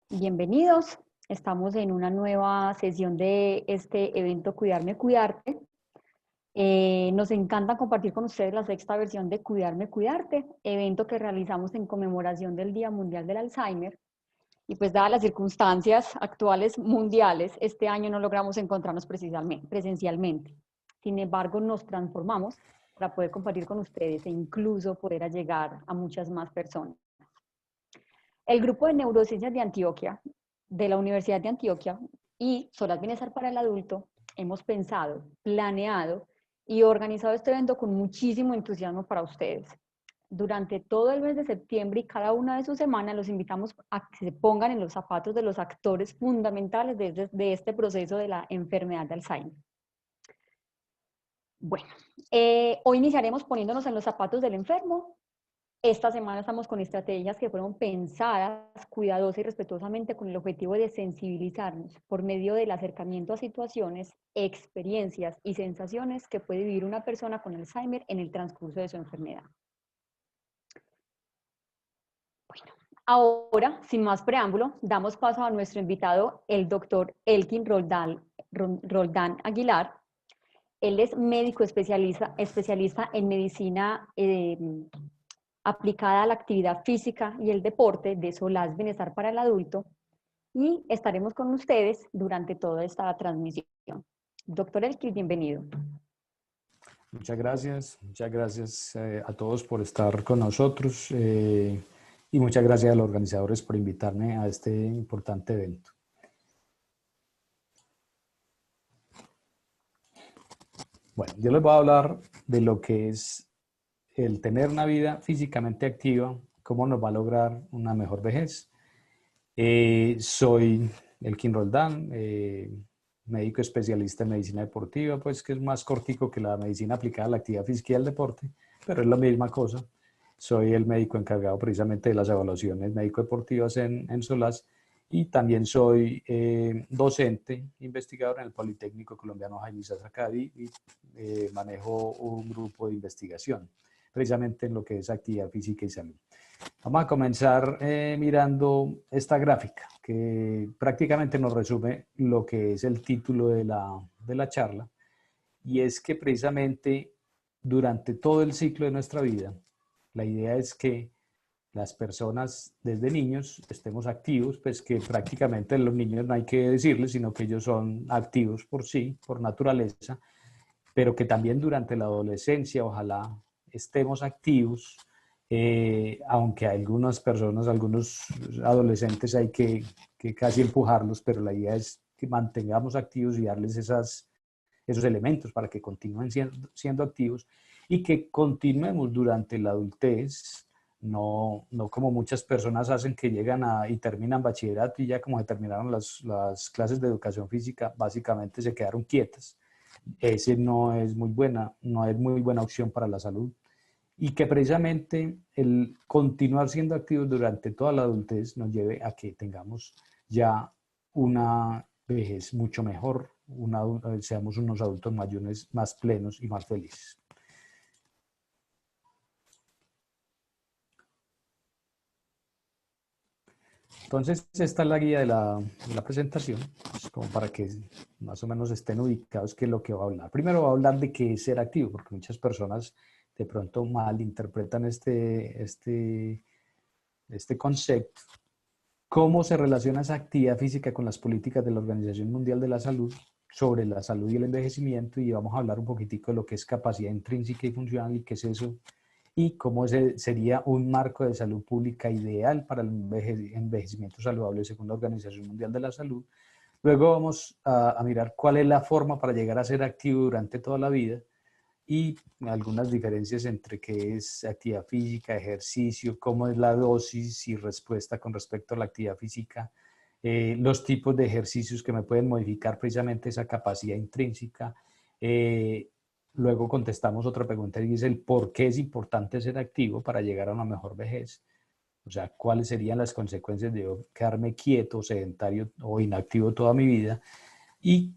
Bienvenidos. Estamos en una nueva sesión de este evento Cuidarme, Cuidarte. Nos encanta compartir con ustedes la sexta versión de Cuidarme, Cuidarte, evento que realizamos en conmemoración del Día Mundial del Alzheimer. Y pues dadas las circunstancias actuales mundiales, este año no logramos encontrarnos presencialmente. Sin embargo, nos transformamos para poder compartir con ustedes e incluso poder llegar a muchas más personas. El grupo de neurociencias de Antioquia, de la Universidad de Antioquia y Solas Bienestar para el Adulto, hemos pensado, planeado y organizado este evento con muchísimo entusiasmo para ustedes. Durante todo el mes de septiembre y cada una de sus semanas los invitamos a que se pongan en los zapatos de los actores fundamentales de este proceso de la enfermedad de Alzheimer. Bueno, hoy iniciaremos poniéndonos en los zapatos del enfermo. Esta semana estamos con estrategias que fueron pensadas cuidadosa y respetuosamente con el objetivo de sensibilizarnos por medio del acercamiento a situaciones, experiencias y sensaciones que puede vivir una persona con Alzheimer en el transcurso de su enfermedad. Bueno, ahora, sin más preámbulo, damos paso a nuestro invitado, el doctor Elkin Roldán Aguilar. Él es médico especialista en medicina aplicada a la actividad física y el deporte de Solaz Bienestar para el Adulto, y estaremos con ustedes durante toda esta transmisión. Doctor Elkin, bienvenido. Muchas gracias a todos por estar con nosotros y muchas gracias a los organizadores por invitarme a este importante evento. Bueno, yo les voy a hablar de lo que es el tener una vida físicamente activa, cómo nos va a lograr una mejor vejez. Soy Elkin Roldán, médico especialista en medicina deportiva, pues que es más cortico que la medicina aplicada a la actividad física y al deporte, pero es la misma cosa. Soy el médico encargado precisamente de las evaluaciones médico-deportivas en Solaz y también soy docente, investigador en el Politécnico Colombiano Jaime Sasacadi y manejo un grupo de investigación, precisamente en lo que es actividad física y salud. Vamos a comenzar mirando esta gráfica que prácticamente nos resume lo que es el título de la charla, y es que precisamente durante todo el ciclo de nuestra vida, la idea es que las personas desde niños estemos activos, pues que prácticamente los niños no hay que decirles, sino que ellos son activos por sí, por naturaleza, pero que también durante la adolescencia ojalá estemos activos, aunque a algunas personas, algunos adolescentes hay que casi empujarlos, pero la idea es que mantengamos activos y darles esos elementos para que continúen siendo activos y que continuemos durante la adultez, no como muchas personas hacen, que llegan y terminan bachillerato y ya como se terminaron las clases de educación física, básicamente se quedaron quietas. Ese no es muy buena opción para la salud, y que precisamente el continuar siendo activos durante toda la adultez nos lleve a que tengamos ya una vejez mucho mejor, seamos unos adultos mayores más plenos y más felices. Entonces, esta es la guía de la presentación, pues, como para que más o menos estén ubicados qué es lo que voy a hablar. Primero voy a hablar de qué es ser activo, porque muchas personas de pronto malinterpretan este concepto. ¿Cómo se relaciona esa actividad física con las políticas de la Organización Mundial de la Salud sobre la salud y el envejecimiento? Y vamos a hablar un poquitico de lo que es capacidad intrínseca y funcional y qué es eso, y cómo sería un marco de salud pública ideal para el envejecimiento saludable según la Organización Mundial de la Salud. Luego vamos a mirar cuál es la forma para llegar a ser activo durante toda la vida y algunas diferencias entre qué es actividad física, ejercicio, cómo es la dosis y respuesta con respecto a la actividad física, los tipos de ejercicios que me pueden modificar precisamente esa capacidad intrínseca. Luego contestamos otra pregunta y es el por qué es importante ser activo para llegar a una mejor vejez. O sea, cuáles serían las consecuencias de quedarme quieto, sedentario o inactivo toda mi vida, y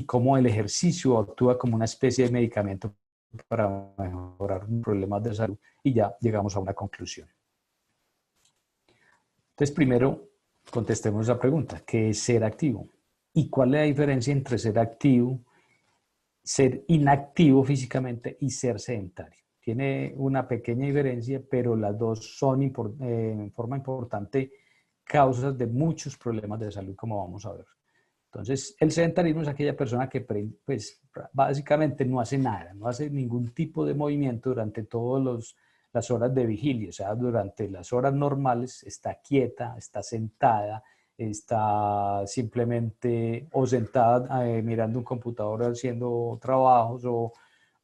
cómo el ejercicio actúa como una especie de medicamento para mejorar problemas de salud, y ya llegamos a una conclusión. Entonces, primero contestemos esa pregunta. ¿Qué es ser activo? ¿Y cuál es la diferencia entre ser activo, ser inactivo físicamente y ser sedentario? Tiene una pequeña diferencia, pero las dos son en forma importante causas de muchos problemas de salud, como vamos a ver. Entonces, el sedentarismo es aquella persona que pues, básicamente no hace nada, no hace ningún tipo de movimiento durante todas las horas de vigilia, o sea, durante las horas normales está quieta, está sentada, está simplemente o sentada mirando un computador haciendo trabajos o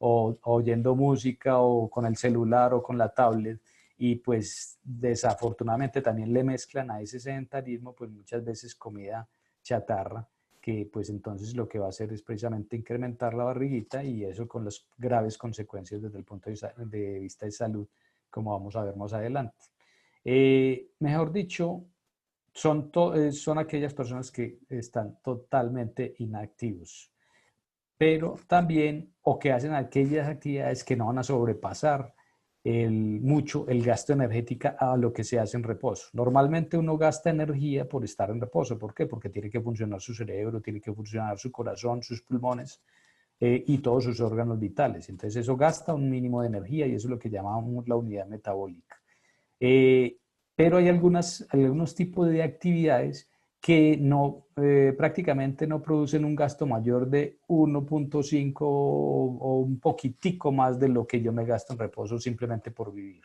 oyendo música o con el celular o con la tablet. Y pues desafortunadamente también le mezclan a ese sedentarismo pues muchas veces comida chatarra, que pues entonces lo que va a hacer es precisamente incrementar la barriguita y eso con las graves consecuencias desde el punto de vista de salud, como vamos a ver más adelante. Mejor dicho, son aquellas personas que están totalmente inactivos, pero también o que hacen aquellas actividades que no van a sobrepasar mucho el gasto energético a lo que se hace en reposo. Normalmente uno gasta energía por estar en reposo. ¿Por qué? Porque tiene que funcionar su cerebro, tiene que funcionar su corazón, sus pulmones y todos sus órganos vitales. Entonces eso gasta un mínimo de energía y eso es lo que llamamos la unidad metabólica. Eh, pero hay algunos tipos de actividades que prácticamente no producen un gasto mayor de 1.5 o un poquitico más de lo que yo me gasto en reposo simplemente por vivir.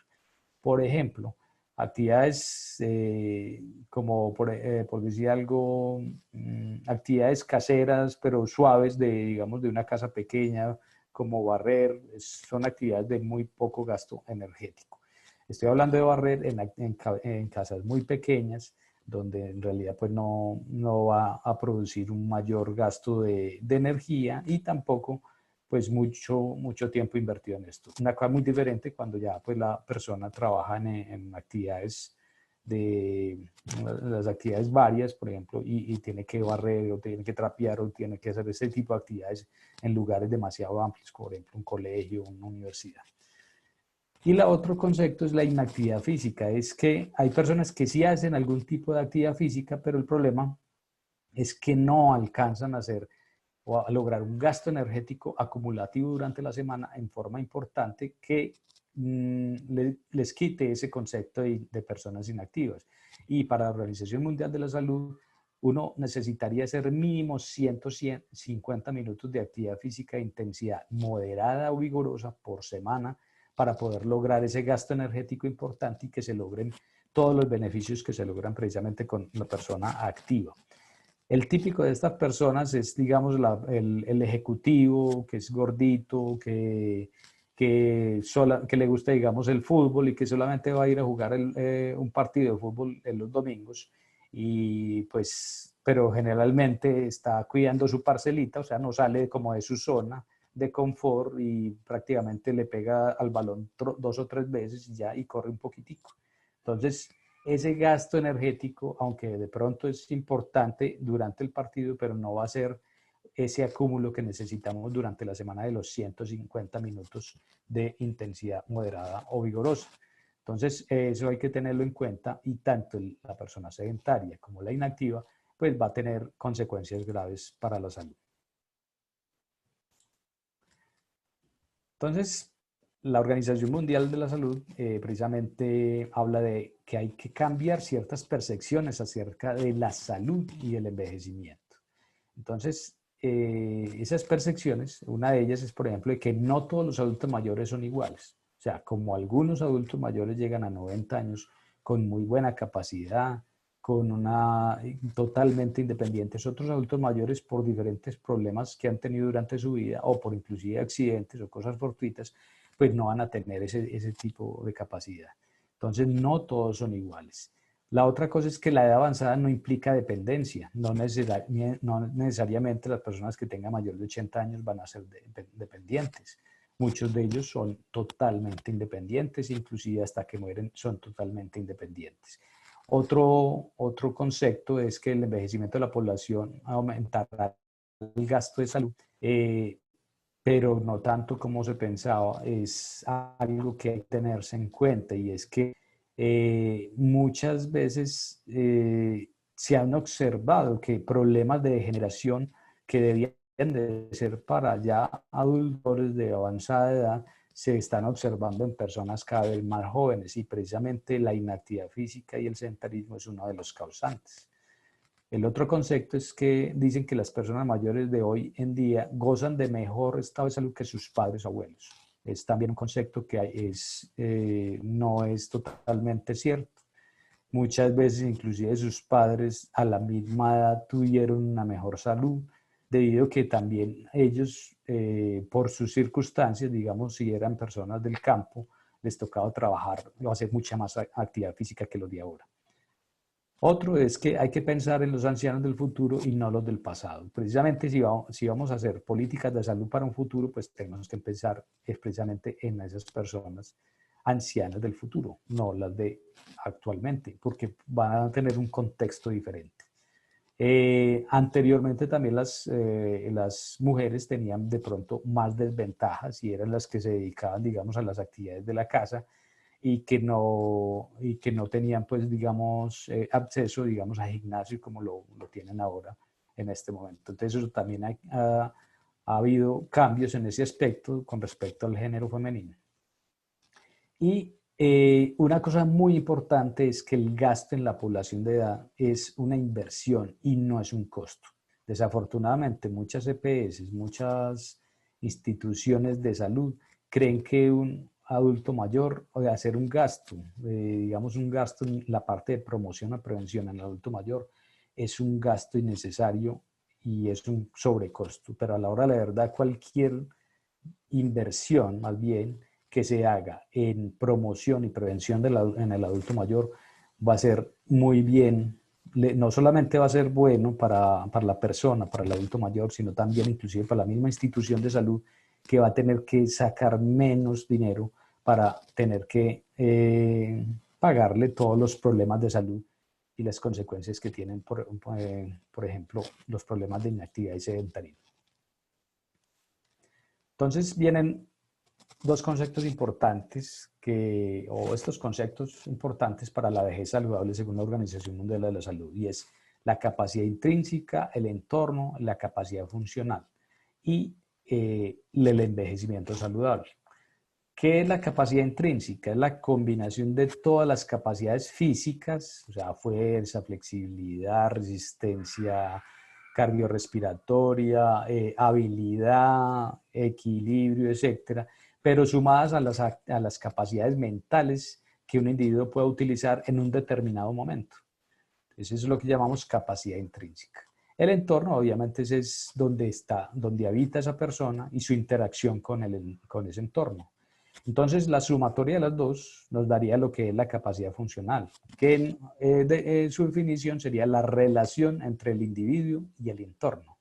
Por ejemplo, actividades como, por decir algo, actividades caseras, pero suaves, digamos, de una casa pequeña, como barrer, son actividades de muy poco gasto energético. Estoy hablando de barrer en casas muy pequeñas, donde en realidad pues no va a producir un mayor gasto de energía y tampoco pues mucho tiempo invertido en esto. Una cosa muy diferente cuando ya pues la persona trabaja en actividades las actividades varias, por ejemplo, y tiene que barrer o tiene que trapear o tiene que hacer ese tipo de actividades en lugares demasiado amplios, como por ejemplo un colegio, una universidad. Y el otro concepto es la inactividad física. Es que hay personas que sí hacen algún tipo de actividad física, pero el problema es que no alcanzan a hacer o a lograr un gasto energético acumulativo durante la semana en forma importante que les quite ese concepto de personas inactivas. Y para la Organización Mundial de la Salud, uno necesitaría hacer mínimo 150 minutos de actividad física de intensidad moderada o vigorosa por semana para poder lograr ese gasto energético importante y que se logren todos los beneficios que se logran precisamente con la persona activa. El típico de estas personas es, digamos, el ejecutivo, que es gordito, que le gusta, digamos, el fútbol y que solamente va a ir a jugar un partido de fútbol en los domingos. Y pues, pero generalmente está cuidando su parcelita, o sea, no sale como de su zona de confort y prácticamente le pega al balón 2 o 3 veces y ya y corre un poquitico. Entonces, ese gasto energético, aunque de pronto es importante durante el partido, pero no va a ser ese acúmulo que necesitamos durante la semana de los 150 minutos de intensidad moderada o vigorosa. Entonces, eso hay que tenerlo en cuenta y tanto la persona sedentaria como la inactiva, pues va a tener consecuencias graves para la salud. Entonces, la Organización Mundial de la Salud precisamente habla de que hay que cambiar ciertas percepciones acerca de la salud y el envejecimiento. Entonces, esas percepciones, una de ellas es, por ejemplo, de que no todos los adultos mayores son iguales. O sea, como algunos adultos mayores llegan a 90 años con muy buena capacidad, totalmente independientes. Otros adultos mayores por diferentes problemas que han tenido durante su vida o por inclusive accidentes o cosas fortuitas, pues no van a tener ese tipo de capacidad. Entonces, no todos son iguales. La otra cosa es que la edad avanzada no implica dependencia. No necesariamente las personas que tengan mayor de 80 años van a ser dependientes. Muchos de ellos son totalmente independientes, inclusive hasta que mueren son totalmente independientes. Otro concepto es que el envejecimiento de la población aumentará el gasto de salud, pero no tanto como se pensaba. Es algo que hay que tenerse en cuenta y es que muchas veces se han observado que problemas de degeneración que debían de ser para ya adultos de avanzada edad se están observando en personas cada vez más jóvenes, y precisamente la inactividad física y el sedentarismo es uno de los causantes. El otro concepto es que dicen que las personas mayores de hoy en día gozan de mejor estado de salud que sus padres o abuelos. Es también un concepto que no es totalmente cierto. Muchas veces inclusive sus padres a la misma edad tuvieron una mejor salud, debido a que también ellos, por sus circunstancias, digamos, si eran personas del campo, les tocaba trabajar o hacer mucha más actividad física que los de ahora. Otro es que hay que pensar en los ancianos del futuro y no los del pasado. Precisamente si vamos a hacer políticas de salud para un futuro, pues tenemos que pensar precisamente en esas personas ancianas del futuro, no las de actualmente, porque van a tener un contexto diferente. Anteriormente también las mujeres tenían de pronto más desventajas y eran las que se dedicaban, digamos, a las actividades de la casa, y que no tenían, pues, digamos, acceso, digamos, a gimnasio como lo tienen ahora en este momento. Entonces, eso también ha habido cambios en ese aspecto con respecto al género femenino. Y una cosa muy importante es que el gasto en la población de edad es una inversión y no es un costo. Desafortunadamente, muchas EPS, muchas instituciones de salud creen que un adulto mayor, o de hacer un gasto, digamos un gasto en la parte de promoción o prevención en el adulto mayor, es un gasto innecesario y es un sobrecosto. Pero a la hora de la verdad, cualquier inversión, más bien, que se haga en promoción y prevención en el adulto mayor va a ser muy bien, no solamente va a ser bueno para la persona, para el adulto mayor, sino también inclusive para la misma institución de salud, que va a tener que sacar menos dinero para tener que pagarle todos los problemas de salud y las consecuencias que tienen, por ejemplo, los problemas de inactividad y sedentarismo. Entonces vienen dos conceptos importantes o estos conceptos importantes para la vejez saludable según la Organización Mundial de la Salud, y es la capacidad intrínseca, el entorno, la capacidad funcional y el envejecimiento saludable. ¿Qué es la capacidad intrínseca? Es la combinación de todas las capacidades físicas, o sea, fuerza, flexibilidad, resistencia cardiorrespiratoria, habilidad, equilibrio, etcétera, pero sumadas a las capacidades mentales que un individuo puede utilizar en un determinado momento. Eso es lo que llamamos capacidad intrínseca. El entorno, obviamente, es donde habita esa persona y su interacción con ese entorno. Entonces, la sumatoria de las dos nos daría lo que es la capacidad funcional, que en su definición sería la relación entre el individuo y el entorno.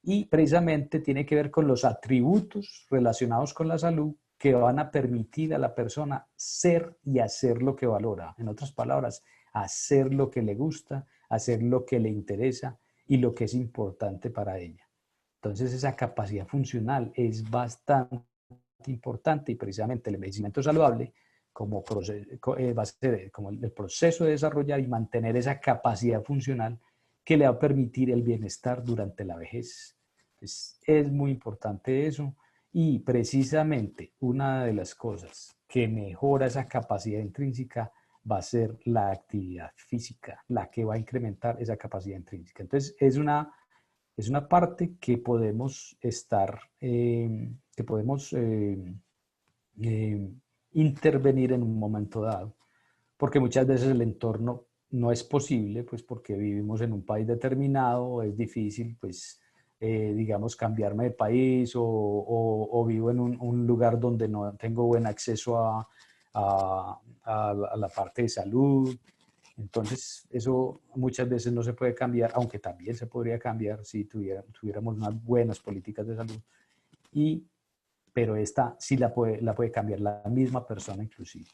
Y precisamente tiene que ver con los atributos relacionados con la salud que van a permitir a la persona ser y hacer lo que valora. En otras palabras, hacer lo que le gusta, hacer lo que le interesa y lo que es importante para ella. Entonces, esa capacidad funcional es bastante importante, y precisamente el envejecimiento saludable va a ser como el proceso de desarrollar y mantener esa capacidad funcional que le va a permitir el bienestar durante la vejez. Entonces, es muy importante eso, y precisamente una de las cosas que mejora esa capacidad intrínseca va a ser la actividad física, la que va a incrementar esa capacidad intrínseca. Entonces, es una parte que podemos intervenir en un momento dado, porque muchas veces el entorno no es posible, pues porque vivimos en un país determinado, es difícil, pues, digamos, cambiarme de país, o vivo en un lugar donde no tengo buen acceso a la parte de salud. Entonces, eso muchas veces no se puede cambiar, aunque también se podría cambiar si tuviéramos unas buenas políticas de salud. Pero esta sí la puede cambiar la misma persona inclusive.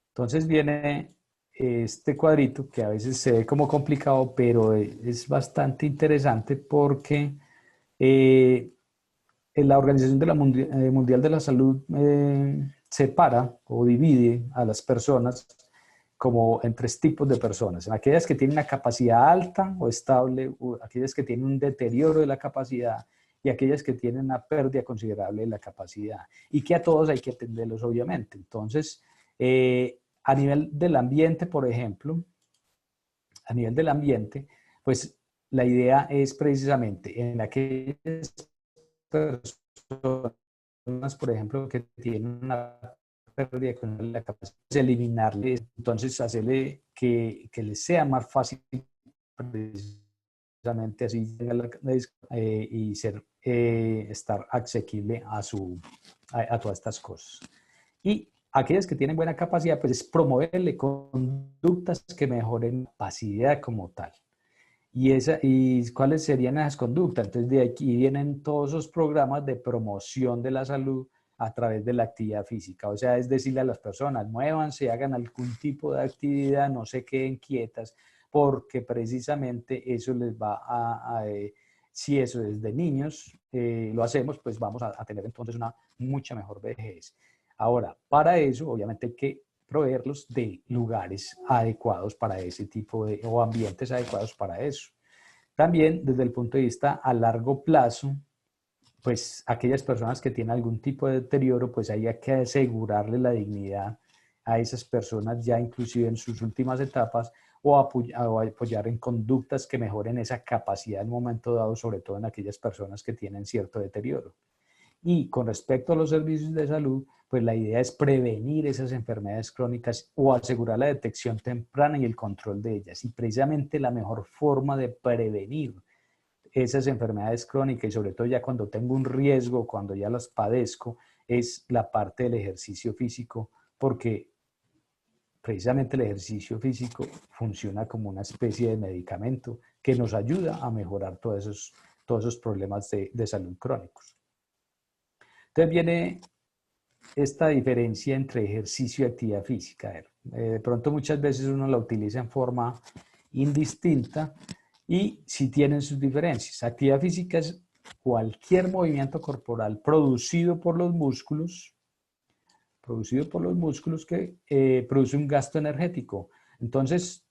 Entonces viene este cuadrito que a veces se ve como complicado, pero es bastante interesante porque la Organización Mundial de la Salud separa o divide a las personas como en tres tipos de personas, en aquellas que tienen una capacidad alta o estable, o aquellas que tienen un deterioro de la capacidad y aquellas que tienen una pérdida considerable de la capacidad, y que a todos hay que atenderlos obviamente. Entonces, a nivel del ambiente, por ejemplo, a nivel del ambiente, pues la idea es precisamente en aquellas personas, por ejemplo, que tienen una pérdida con la capacidad de eliminarles, entonces hacerle que les sea más fácil precisamente así y ser, estar asequible a todas estas cosas. Y aquellas que tienen buena capacidad, pues es promoverle conductas que mejoren la capacidad como tal. ¿Y cuáles serían esas conductas? Entonces, de aquí vienen todos esos programas de promoción de la salud a través de la actividad física. O sea, es decirle a las personas, muévanse, hagan algún tipo de actividad, no se queden quietas, porque precisamente eso les va si eso desde niños lo hacemos, pues vamos a tener entonces una mucha mejor vejez. Ahora, para eso, obviamente hay que proveerlos de lugares adecuados para ese tipo de, o ambientes adecuados para eso. También desde el punto de vista a largo plazo, pues aquellas personas que tienen algún tipo de deterioro, pues hay que asegurarle la dignidad a esas personas ya inclusive en sus últimas etapas o apoyar en conductas que mejoren esa capacidad en un momento dado, sobre todo en aquellas personas que tienen cierto deterioro. Y con respecto a los servicios de salud, pues la idea es prevenir esas enfermedades crónicas o asegurar la detección temprana y el control de ellas. Y precisamente la mejor forma de prevenir esas enfermedades crónicas y sobre todo ya cuando tengo un riesgo, cuando ya las padezco, es la parte del ejercicio físico, porque precisamente el ejercicio físico funciona como una especie de medicamento que nos ayuda a mejorar todos esos problemas de salud crónicos. Entonces viene esta diferencia entre ejercicio y actividad física. De pronto muchas veces uno la utiliza en forma indistinta y sí tienen sus diferencias. Actividad física es cualquier movimiento corporal producido por los músculos que produce un gasto energético. Entonces,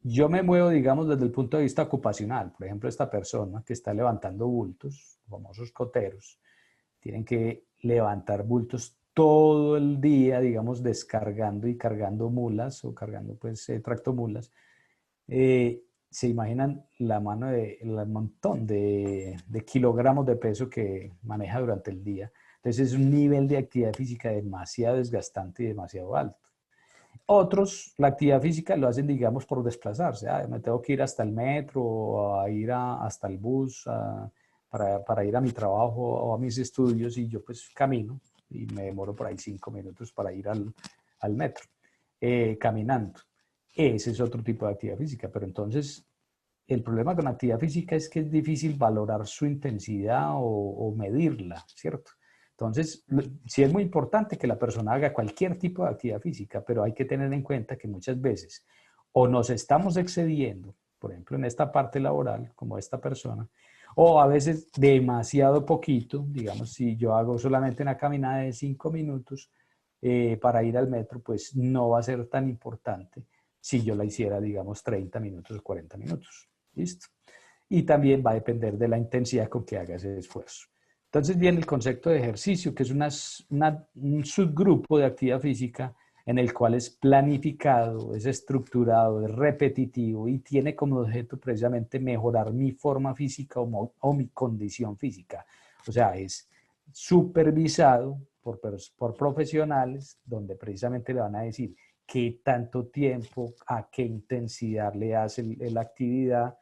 yo me muevo, digamos, desde el punto de vista ocupacional. Por ejemplo, esta persona que está levantando bultos, famosos coteros, tienen que levantar bultos todo el día, digamos, descargando y cargando mulas o cargando, pues, tractomulas. Se imaginan la mano el montón de kilogramos de peso que maneja durante el día. Entonces es un nivel de actividad física demasiado desgastante y demasiado alto. Otros, la actividad física lo hacen, digamos, por desplazarse. Me tengo que ir hasta el metro o a ir hasta el bus para ir a mi trabajo o a mis estudios y yo pues camino y me demoro por ahí 5 minutos para ir al metro, caminando. Ese es otro tipo de actividad física, pero entonces el problema con la actividad física es que es difícil valorar su intensidad o medirla, ¿cierto? Entonces, sí es muy importante que la persona haga cualquier tipo de actividad física, pero hay que tener en cuenta que muchas veces o nos estamos excediendo, por ejemplo, en esta parte laboral, como esta persona, o a veces demasiado poquito, digamos, si yo hago solamente una caminada de 5 minutos para ir al metro, pues no va a ser tan importante si yo la hiciera, digamos, 30 minutos o 40 minutos. ¿Listo? Y también va a depender de la intensidad con que haga ese esfuerzo. Entonces viene el concepto de ejercicio, que es un subgrupo de actividad física en el cual es planificado, es estructurado, es repetitivo y tiene como objeto precisamente mejorar mi forma física o mi condición física. O sea, es supervisado por profesionales donde precisamente le van a decir qué tanto tiempo, a qué intensidad le hace la actividad,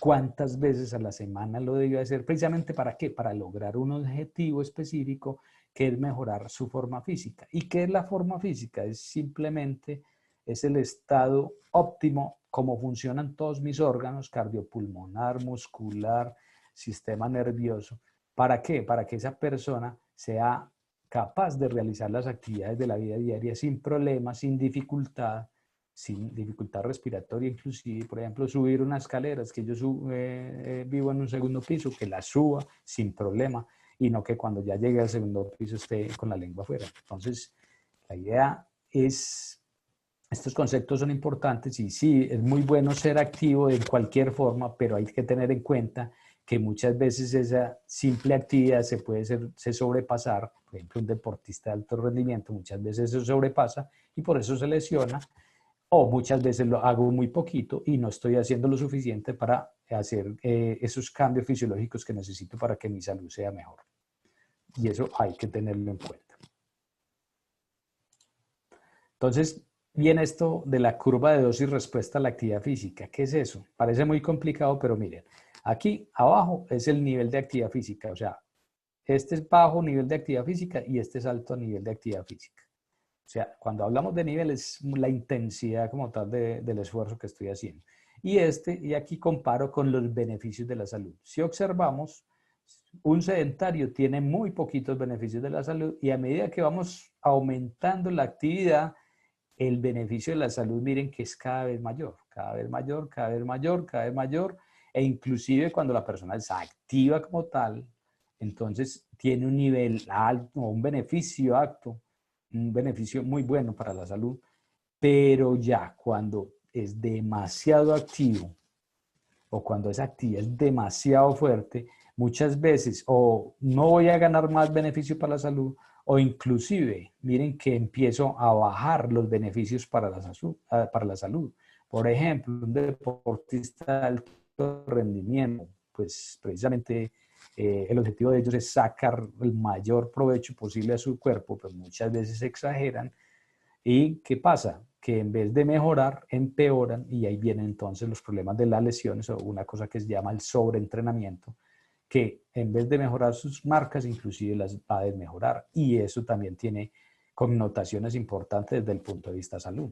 cuántas veces a la semana lo debe hacer, precisamente para qué, para lograr un objetivo específico que es mejorar su forma física. ¿Y qué es la forma física? Es simplemente, es el estado óptimo, cómo funcionan todos mis órganos, cardiopulmonar, muscular, sistema nervioso. ¿Para qué? Para que esa persona sea capaz de realizar las actividades de la vida diaria sin problemas, sin dificultad respiratoria, inclusive, por ejemplo, subir unas escaleras, que yo vivo en un segundo piso, que la suba sin problema, y no que cuando ya llegue al segundo piso esté con la lengua afuera. Entonces, la idea es Estos conceptos son importantes y sí, es muy bueno ser activo en cualquier forma, pero hay que tener en cuenta que muchas veces esa simple actividad se sobrepasar. Por ejemplo, un deportista de alto rendimiento muchas veces se sobrepasa y por eso se lesiona, o muchas veces lo hago muy poquito y no estoy haciendo lo suficiente para hacer esos cambios fisiológicos que necesito para que mi salud sea mejor. Y eso hay que tenerlo en cuenta. Entonces, viene esto de la curva de dosis-respuesta a la actividad física. ¿Qué es eso? Parece muy complicado, pero miren, aquí abajo es el nivel de actividad física, o sea, este es bajo nivel de actividad física y este es alto nivel de actividad física. O sea, cuando hablamos de nivel es la intensidad como tal del esfuerzo que estoy haciendo. Y aquí comparo con los beneficios de la salud. Si observamos, un sedentario tiene muy poquitos beneficios de la salud y a medida que vamos aumentando la actividad, el beneficio de la salud, miren que es cada vez mayor, cada vez mayor, cada vez mayor, cada vez mayor, e inclusive cuando la persona es activa como tal, entonces tiene un nivel alto, un beneficio alto, un beneficio muy bueno para la salud, pero ya cuando es demasiado activo o cuando esa actividad es demasiado fuerte, muchas veces o no voy a ganar más beneficio para la salud o inclusive, miren que empiezo a bajar los beneficios para la salud. Por ejemplo, un deportista de alto rendimiento, pues precisamente el objetivo de ellos es sacar el mayor provecho posible a su cuerpo, pues muchas veces exageran. ¿Y qué pasa? Que en vez de mejorar, empeoran y ahí vienen entonces los problemas de las lesiones o una cosa que se llama el sobreentrenamiento, que en vez de mejorar sus marcas, inclusive las va a desmejorar. Y eso también tiene connotaciones importantes desde el punto de vista de salud.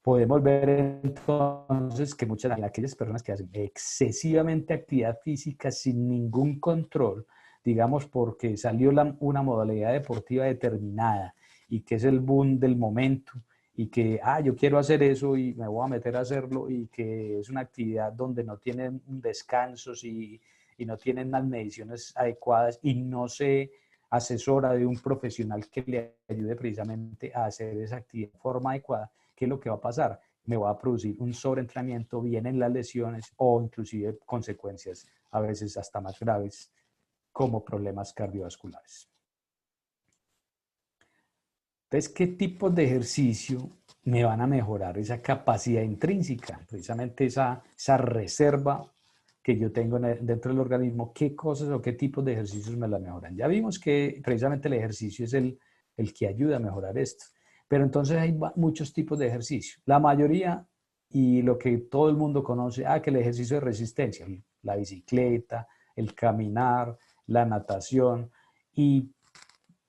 Podemos ver entonces que muchas de aquellas personas que hacen excesivamente actividad física sin ningún control, digamos porque salió una modalidad deportiva determinada y que es el boom del momento y que, yo quiero hacer eso y me voy a meter a hacerlo y que es una actividad donde no tienen descansos y no tienen las mediciones adecuadas y no se asesora de un profesional que le ayude precisamente a hacer esa actividad de forma adecuada. ¿Qué es lo que va a pasar? Me va a producir un sobreentrenamiento, vienen las lesiones o inclusive consecuencias a veces hasta más graves como problemas cardiovasculares. Entonces, ¿qué tipos de ejercicio me van a mejorar esa capacidad intrínseca? Precisamente esa reserva que yo tengo dentro del organismo, ¿qué cosas o qué tipos de ejercicios me la mejoran? Ya vimos que precisamente el ejercicio es el que ayuda a mejorar esto. Pero entonces hay muchos tipos de ejercicio. La mayoría, y lo que todo el mundo conoce, que el ejercicio de resistencia, la bicicleta, el caminar, la natación, y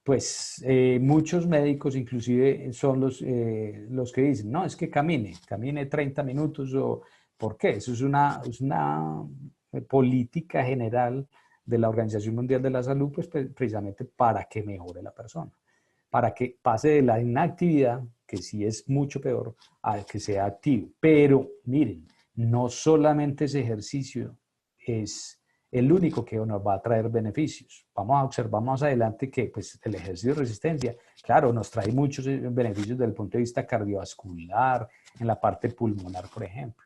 pues muchos médicos inclusive son los que dicen, no, es que camine 30 minutos o ¿por qué? Eso es una política general de la Organización Mundial de la Salud, pues precisamente para que mejore la persona, para que pase de la inactividad, que sí es mucho peor, a que sea activo. Pero miren, no solamente ese ejercicio es el único que nos va a traer beneficios. Vamos a observar más adelante que pues, el ejercicio de resistencia, claro, nos trae muchos beneficios desde el punto de vista cardiovascular, en la parte pulmonar, por ejemplo.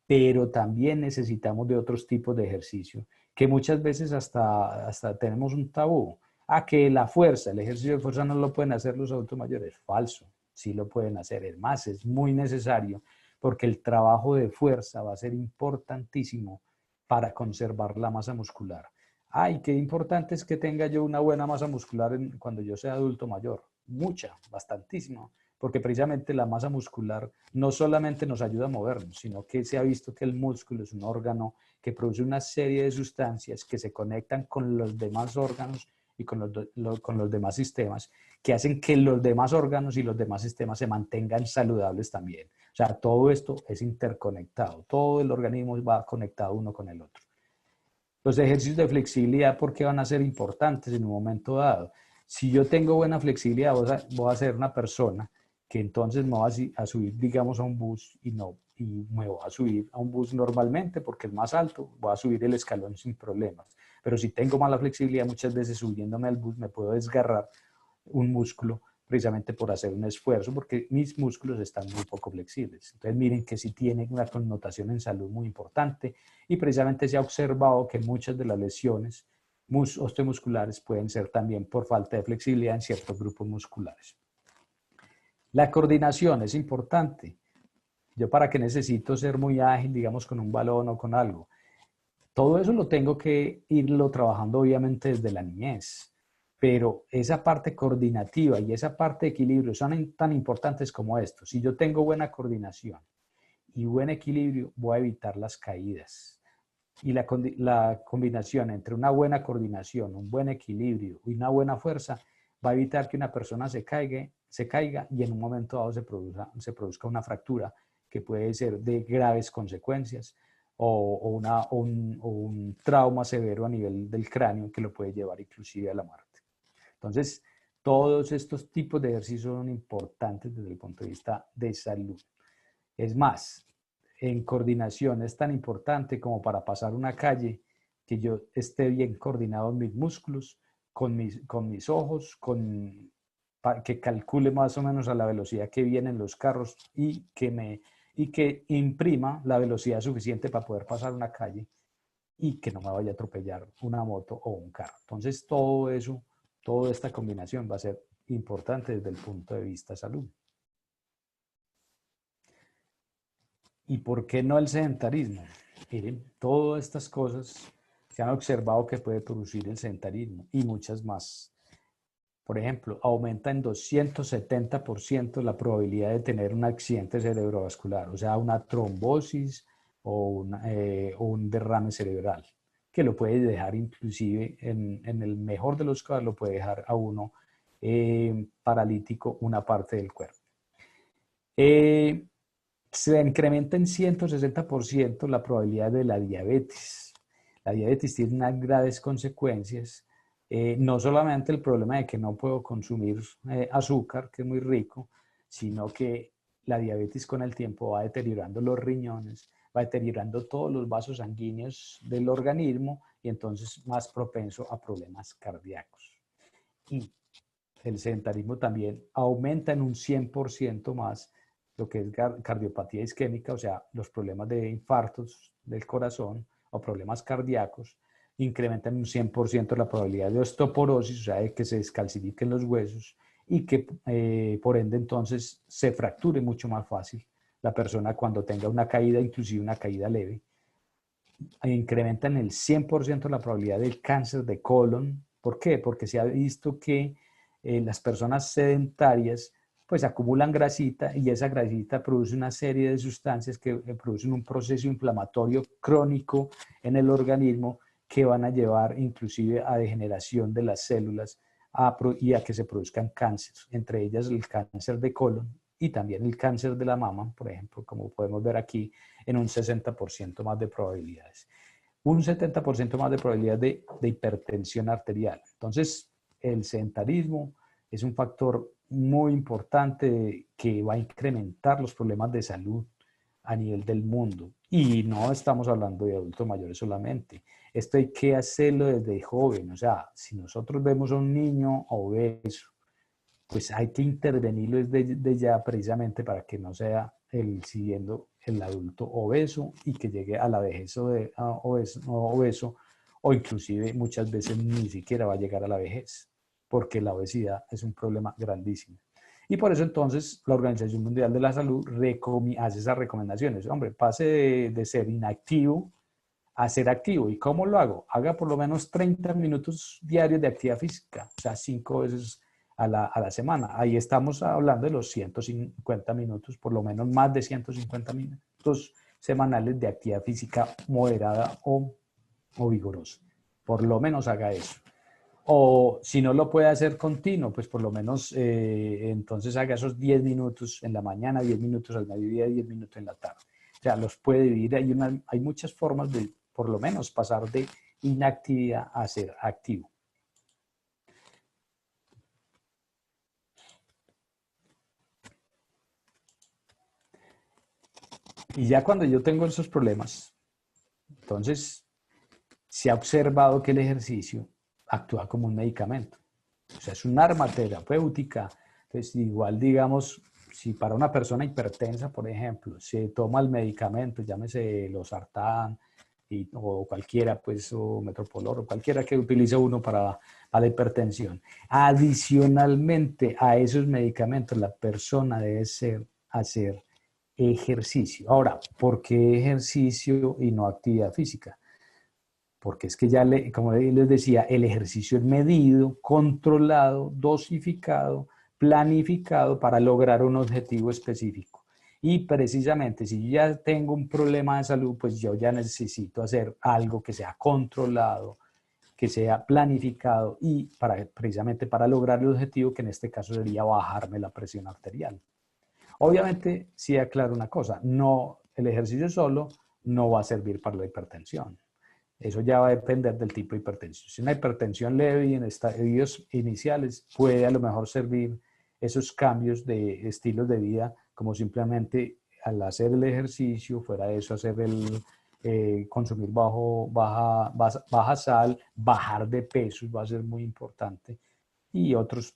Pero también necesitamos de otros tipos de ejercicio que muchas veces hasta tenemos un tabú. Que la fuerza, el ejercicio de fuerza no lo pueden hacer los adultos mayores. Falso, sí lo pueden hacer. Es más, es muy necesario porque el trabajo de fuerza va a ser importantísimo para conservar la masa muscular. Qué importante es que tenga yo una buena masa muscular cuando yo sea adulto mayor. Mucha, bastantísima, porque precisamente la masa muscular no solamente nos ayuda a movernos, sino que se ha visto que el músculo es un órgano que produce una serie de sustancias que se conectan con los demás órganos y con los demás sistemas, que hacen que los demás órganos y los demás sistemas se mantengan saludables también. O sea, todo esto es interconectado, todo el organismo va conectado uno con el otro. Los ejercicios de flexibilidad, ¿por qué van a ser importantes en un momento dado? Si yo tengo buena flexibilidad, voy a ser una persona que entonces me voy a subir, digamos, a un bus y me voy a subir a un bus normalmente porque es más alto, voy a subir el escalón sin problemas. Pero si tengo mala flexibilidad, muchas veces subiéndome al bus me puedo desgarrar un músculo precisamente por hacer un esfuerzo, porque mis músculos están muy poco flexibles. Entonces miren que sí tiene una connotación en salud muy importante y precisamente se ha observado que muchas de las lesiones osteomusculares pueden ser también por falta de flexibilidad en ciertos grupos musculares. La coordinación es importante. Yo para qué necesito ser muy ágil, digamos, con un balón o con algo. Todo eso lo tengo que irlo trabajando obviamente desde la niñez, pero esa parte coordinativa y esa parte de equilibrio son tan importantes como esto. Si yo tengo buena coordinación y buen equilibrio, voy a evitar las caídas. Y la combinación entre una buena coordinación, un buen equilibrio y una buena fuerza va a evitar que una persona se caiga y en un momento dado se produzca una fractura que puede ser de graves consecuencias o un trauma severo a nivel del cráneo que lo puede llevar inclusive a la muerte. Entonces, todos estos tipos de ejercicios son importantes desde el punto de vista de salud. Es más, en coordinación es tan importante como para pasar una calle que yo esté bien coordinado en mis músculos, con mis ojos, que calcule más o menos a la velocidad que vienen los carros y que imprima la velocidad suficiente para poder pasar una calle y que no me vaya a atropellar una moto o un carro. Entonces todo eso, toda esta combinación va a ser importante desde el punto de vista salud. ¿Y por qué no el sedentarismo? Miren, todas estas cosas se han observado que puede producir el sedentarismo y muchas más. Por ejemplo, aumenta en 270% la probabilidad de tener un accidente cerebrovascular, o sea, una trombosis o un derrame cerebral, que lo puede dejar inclusive, en el mejor de los casos, lo puede dejar a uno paralítico una parte del cuerpo. Se incrementa en 160% la probabilidad de la diabetes. La diabetes tiene unas graves consecuencias, no solamente el problema de que no puedo consumir azúcar, que es muy rico, sino que la diabetes con el tiempo va deteriorando los riñones, va deteriorando todos los vasos sanguíneos del organismo y entonces más propenso a problemas cardíacos. Y el sedentarismo también aumenta en un 100% más lo que es cardiopatía isquémica, o sea, los problemas de infartos del corazón o problemas cardíacos, incrementan un 100% la probabilidad de osteoporosis, o sea, de que se descalcifiquen los huesos y que por ende entonces se fracture mucho más fácil la persona cuando tenga una caída, inclusive una caída leve. Incrementan el 100% la probabilidad del cáncer de colon. ¿Por qué? Porque se ha visto que las personas sedentarias pues acumulan grasita y esa grasita produce una serie de sustancias que producen un proceso inflamatorio crónico en el organismo que van a llevar inclusive a degeneración de las células y a que se produzcan cánceres, entre ellas el cáncer de colon y también el cáncer de la mama, por ejemplo, como podemos ver aquí, en un 60% más de probabilidades. Un 70% más de probabilidad de hipertensión arterial. Entonces, el sedentarismo es un factor muy importante que va a incrementar los problemas de salud a nivel del mundo. Y no estamos hablando de adultos mayores solamente. Esto hay que hacerlo desde joven. O sea, si nosotros vemos a un niño obeso, pues hay que intervenirlo desde ya precisamente para que no sea siguiendo el adulto obeso y que llegue a la vejez obeso o inclusive muchas veces ni siquiera va a llegar a la vejez, porque la obesidad es un problema grandísimo. Y por eso entonces la Organización Mundial de la Salud hace esas recomendaciones. Hombre, pase de ser inactivo a ser activo. ¿Y cómo lo hago? Haga por lo menos 30 minutos diarios de actividad física, o sea, 5 veces a la semana. Ahí estamos hablando de los 150 minutos, por lo menos más de 150 minutos semanales de actividad física moderada o vigorosa. Por lo menos haga eso. O si no lo puede hacer continuo, pues por lo menos entonces haga esos 10 minutos en la mañana, 10 minutos al mediodía, 10 minutos en la tarde. O sea, los puede dividir. Hay muchas formas de, por lo menos, pasar de inactividad a ser activo. Y ya cuando yo tengo esos problemas, entonces se ha observado que el ejercicio actúa como un medicamento. O sea, es un arma terapéutica Entonces, igual, digamos, si para una persona hipertensa, por ejemplo, se toma el medicamento, llámese losartán o cualquiera, pues, o metoprolol, o cualquiera que utilice uno para la hipertensión. Adicionalmente a esos medicamentos, la persona debe hacer ejercicio. Ahora, ¿por qué ejercicio y no actividad física? Porque es que ya, como les decía, el ejercicio es medido, controlado, dosificado, planificado para lograr un objetivo específico. Y precisamente si yo ya tengo un problema de salud, pues yo ya necesito hacer algo que sea controlado, que sea planificado y precisamente para lograr el objetivo, que en este caso sería bajarme la presión arterial. Obviamente, sí aclaro una cosa, no, el ejercicio solo no va a servir para la hipertensión. Eso ya va a depender del tipo de hipertensión. Si una hipertensión leve y en estadios iniciales, puede a lo mejor servir esos cambios de estilos de vida, como simplemente al hacer el ejercicio, fuera de eso, hacer consumir baja sal, bajar de pesos va a ser muy importante, y otros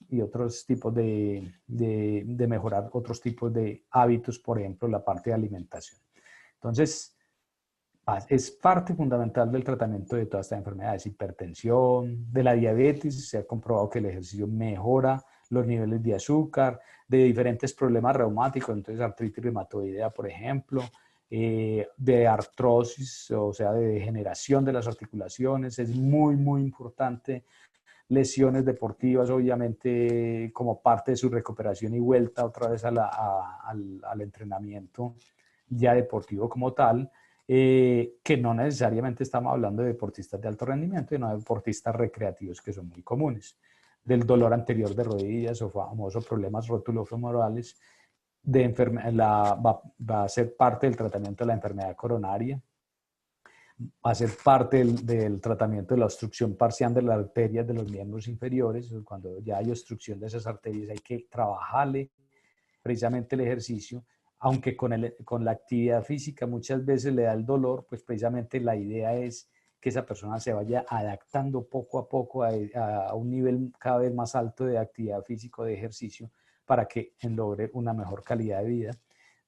tipos de mejorar otros tipos de hábitos, por ejemplo, la parte de alimentación. Entonces, es parte fundamental del tratamiento de todas estas enfermedades, hipertensión, de la diabetes. Se ha comprobado que el ejercicio mejora los niveles de azúcar, de diferentes problemas reumáticos, entonces artritis reumatoidea, por ejemplo, de artrosis, o sea, de degeneración de las articulaciones. Es muy, muy importante. Lesiones deportivas, obviamente, como parte de su recuperación y vuelta otra vez al entrenamiento ya deportivo como tal. Que no necesariamente estamos hablando de deportistas de alto rendimiento, sino de deportistas recreativos, que son muy comunes. Del dolor anterior de rodillas o famosos problemas rótulofemorales, va a ser parte del tratamiento de la enfermedad coronaria, va a ser parte del tratamiento de la obstrucción parcial de las arterias de los miembros inferiores. Cuando ya hay obstrucción de esas arterias, hay que trabajarle precisamente el ejercicio, aunque con la actividad física muchas veces le da el dolor, pues precisamente la idea es que esa persona se vaya adaptando poco a poco a un nivel cada vez más alto de actividad física, de ejercicio, para que logre una mejor calidad de vida.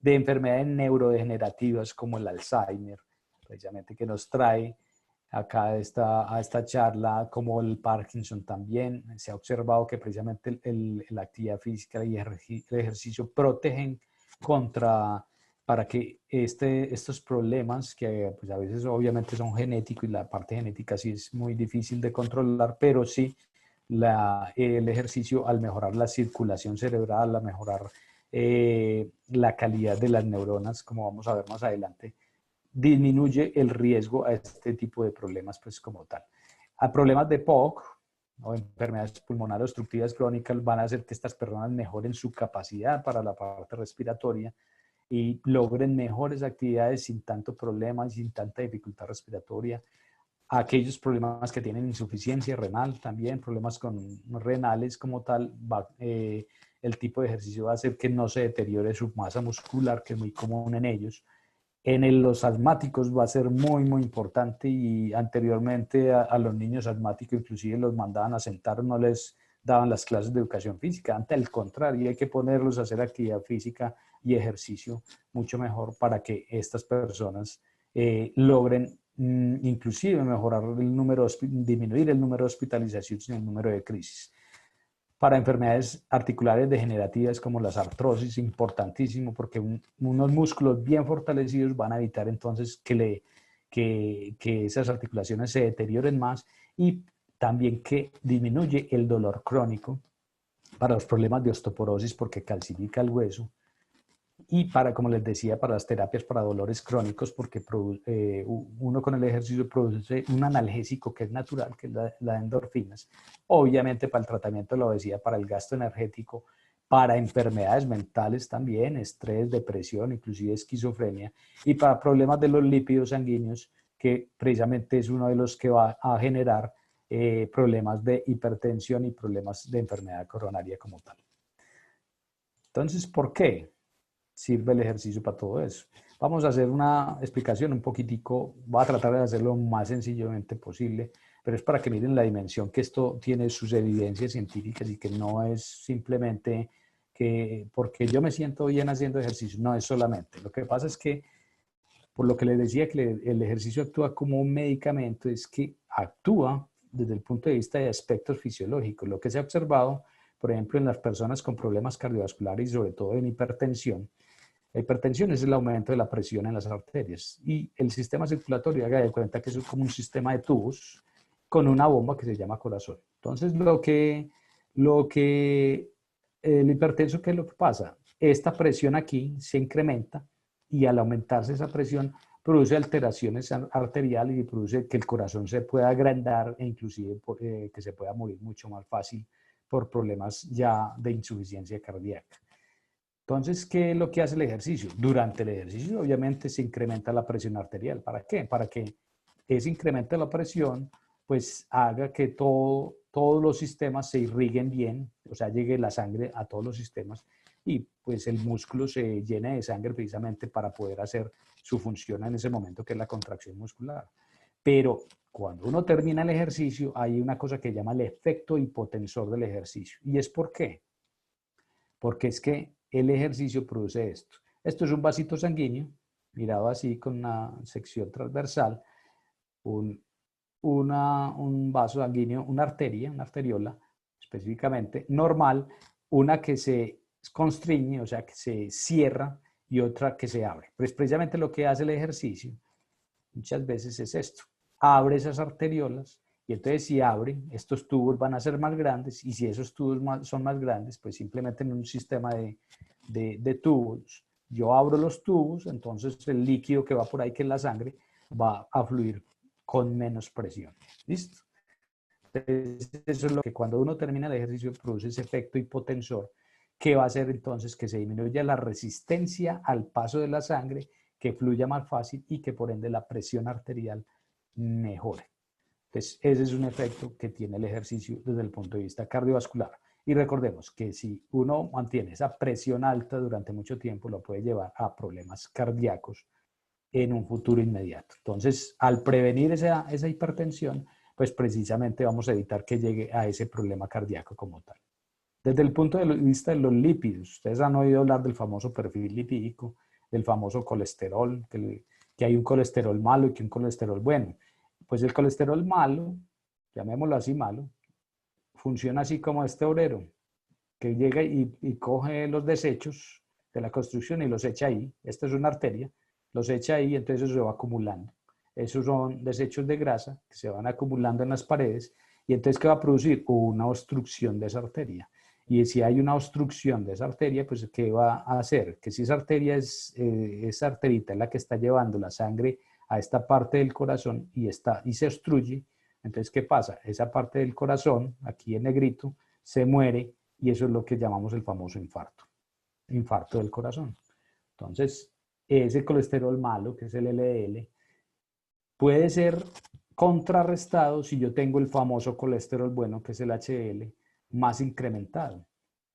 De enfermedades neurodegenerativas como el Alzheimer, precisamente, que nos trae acá a esta charla, como el Parkinson también. Se ha observado que precisamente la actividad física y el ejercicio protegen para que estos problemas, que pues a veces obviamente son genéticos y la parte genética sí es muy difícil de controlar, pero sí el ejercicio, al mejorar la circulación cerebral, al mejorar la calidad de las neuronas, como vamos a ver más adelante, disminuye el riesgo a este tipo de problemas, pues como tal. A problemas de POC o enfermedades pulmonares obstructivas crónicas van a hacer que estas personas mejoren su capacidad para la parte respiratoria y logren mejores actividades sin tanto problema y sin tanta dificultad respiratoria. Aquellos problemas que tienen insuficiencia renal, también problemas renales como tal, el tipo de ejercicio va a hacer que no se deteriore su masa muscular, que es muy común en ellos. Los asmáticos va a ser muy, muy importante, y anteriormente a los niños asmáticos inclusive los mandaban a sentar, no les daban las clases de educación física. Ante el contrario, hay que ponerlos a hacer actividad física y ejercicio mucho mejor para que estas personas logren inclusive mejorar disminuir el número de hospitalizaciones y el número de crisis. Para enfermedades articulares degenerativas como las artrosis, importantísimo, porque unos músculos bien fortalecidos van a evitar entonces que esas articulaciones se deterioren más, y también que disminuye el dolor crónico para los problemas de osteoporosis, porque calcifica el hueso, y como les decía, para las terapias para dolores crónicos, porque uno con el ejercicio produce un analgésico que es natural, que es la endorfinas. Obviamente para el tratamiento de la obesidad, para el gasto energético, para enfermedades mentales también, estrés, depresión, inclusive esquizofrenia, y para problemas de los lípidos sanguíneos, que precisamente es uno de los que va a generar problemas de hipertensión y problemas de enfermedad coronaria como tal. Entonces, ¿por qué sirve el ejercicio para todo eso? Vamos a hacer una explicación un poquitico, voy a tratar de hacerlo lo más sencillamente posible, pero es para que miren la dimensión que esto tiene, sus evidencias científicas, y que no es simplemente que porque yo me siento bien haciendo ejercicio, no es solamente. Lo que pasa es que, por lo que les decía que el ejercicio actúa como un medicamento, es que actúa desde el punto de vista de aspectos fisiológicos. Lo que se ha observado, por ejemplo, en las personas con problemas cardiovasculares y sobre todo en hipertensión. La hipertensión es el aumento de la presión en las arterias y el sistema circulatorio, haga de cuenta que eso es como un sistema de tubos con una bomba que se llama corazón. Entonces, el hipertenso, ¿qué es lo que pasa? Esta presión aquí se incrementa y al aumentarse esa presión produce alteraciones arteriales y produce que el corazón se pueda agrandar e inclusive que se pueda morir mucho más fácil por problemas ya de insuficiencia cardíaca. Entonces, ¿qué es lo que hace el ejercicio? Durante el ejercicio, obviamente, se incrementa la presión arterial. ¿Para qué? Para que ese incremento de la presión, pues, haga que todos los sistemas se irriguen bien, o sea, llegue la sangre a todos los sistemas y, pues, el músculo se llene de sangre precisamente para poder hacer su función en ese momento, que es la contracción muscular. Pero cuando uno termina el ejercicio, hay una cosa que se llama el efecto hipotensor del ejercicio. ¿Y es por qué? Porque es que el ejercicio produce esto. Esto es un vasito sanguíneo, mirado así con una sección transversal, un vaso sanguíneo, una arteria, una arteriola específicamente, normal, una que se constriñe, o sea, que se cierra y otra que se abre. Pues precisamente lo que hace el ejercicio muchas veces es esto. Abre esas arteriolas y entonces si abren, estos tubos van a ser más grandes y si esos tubos son más grandes, pues simplemente en un sistema de tubos, yo abro los tubos, entonces el líquido que va por ahí, que es la sangre, va a fluir con menos presión. ¿Listo? Entonces, eso es lo que cuando uno termina el ejercicio produce ese efecto hipotensor, que va a hacer entonces que se disminuya la resistencia al paso de la sangre, que fluya más fácil y que por ende la presión arterial mejore. Entonces, ese es un efecto que tiene el ejercicio desde el punto de vista cardiovascular. Y recordemos que si uno mantiene esa presión alta durante mucho tiempo, lo puede llevar a problemas cardíacos en un futuro inmediato. Entonces, al prevenir esa hipertensión, pues precisamente vamos a evitar que llegue a ese problema cardíaco como tal. Desde el punto de vista de los lípidos, ustedes han oído hablar del famoso perfil lipídico, del famoso colesterol, que hay un colesterol malo y que un colesterol bueno. Pues el colesterol malo, llamémoslo así malo, funciona así como este obrero, que llega y coge los desechos de la construcción y los echa ahí. Esta es una arteria, los echa ahí y entonces eso se va acumulando. Esos son desechos de grasa que se van acumulando en las paredes y entonces ¿qué va a producir? Una obstrucción de esa arteria. Y si hay una obstrucción de esa arteria, pues ¿qué va a hacer? Que si esa arteria esa arterita es la que está llevando la sangre a esta parte del corazón y se obstruye, entonces ¿qué pasa? Esa parte del corazón, aquí en negrito, se muere y eso es lo que llamamos el famoso infarto del corazón. Entonces, ese colesterol malo, que es el LDL, puede ser contrarrestado si yo tengo el famoso colesterol bueno, que es el HDL, más incrementado.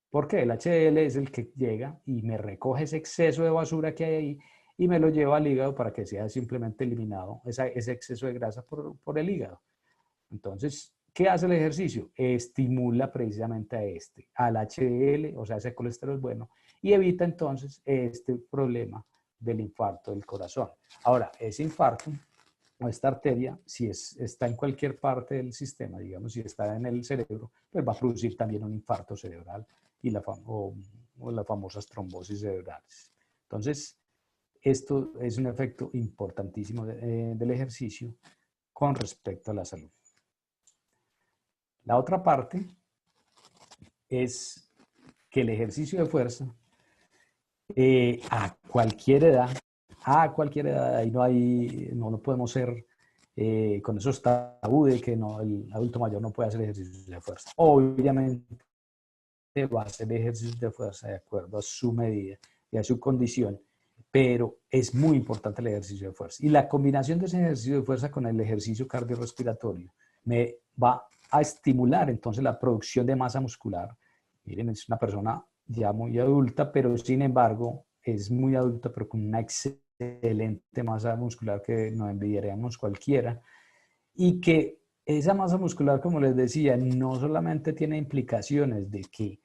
¿Por qué? El HDL es el que llega y me recoge ese exceso de basura que hay ahí y me lo lleva al hígado para que sea simplemente eliminado ese exceso de grasa por el hígado. Entonces, ¿qué hace el ejercicio? Estimula precisamente al HDL, o sea, ese colesterol bueno, y evita entonces este problema del infarto del corazón. Ahora, ese infarto o esta arteria, si está en cualquier parte del sistema, digamos, si está en el cerebro, pues va a producir también un infarto cerebral y o las famosas trombosis cerebrales. Entonces, esto es un efecto importantísimo del ejercicio con respecto a la salud. La otra parte es que el ejercicio de fuerza a cualquier edad, ahí no podemos ser con esos tabú de que no, el adulto mayor no puede hacer ejercicios de fuerza. Obviamente va a hacer ejercicios de fuerza de acuerdo a su medida y a su condición, pero es muy importante el ejercicio de fuerza. Y la combinación de ese ejercicio de fuerza con el ejercicio cardiorrespiratorio me va a estimular entonces la producción de masa muscular. Miren, es una persona ya muy adulta, pero sin embargo es muy adulta, pero con una excelente masa muscular que nos envidiaríamos cualquiera. Y que esa masa muscular, como les decía, no solamente tiene implicaciones de que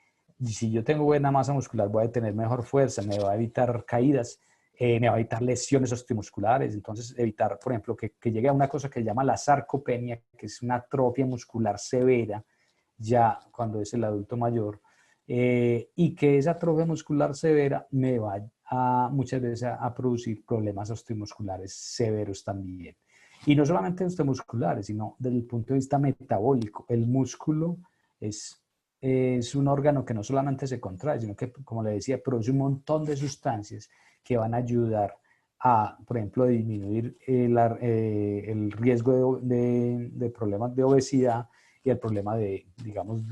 si yo tengo buena masa muscular, voy a tener mejor fuerza, me va a evitar caídas, me va a evitar lesiones osteomusculares. Entonces, evitar, por ejemplo, que llegue a una cosa que se llama la sarcopenia, que es una atrofia muscular severa, ya cuando es el adulto mayor, y que esa atrofia muscular severa me va muchas veces a producir problemas osteomusculares severos también. Y no solamente osteomusculares, sino desde el punto de vista metabólico. El músculo es un órgano que no solamente se contrae, sino que, como le decía, produce un montón de sustancias que van a ayudar a, por ejemplo, disminuir el riesgo de problemas de obesidad y el problema de, digamos,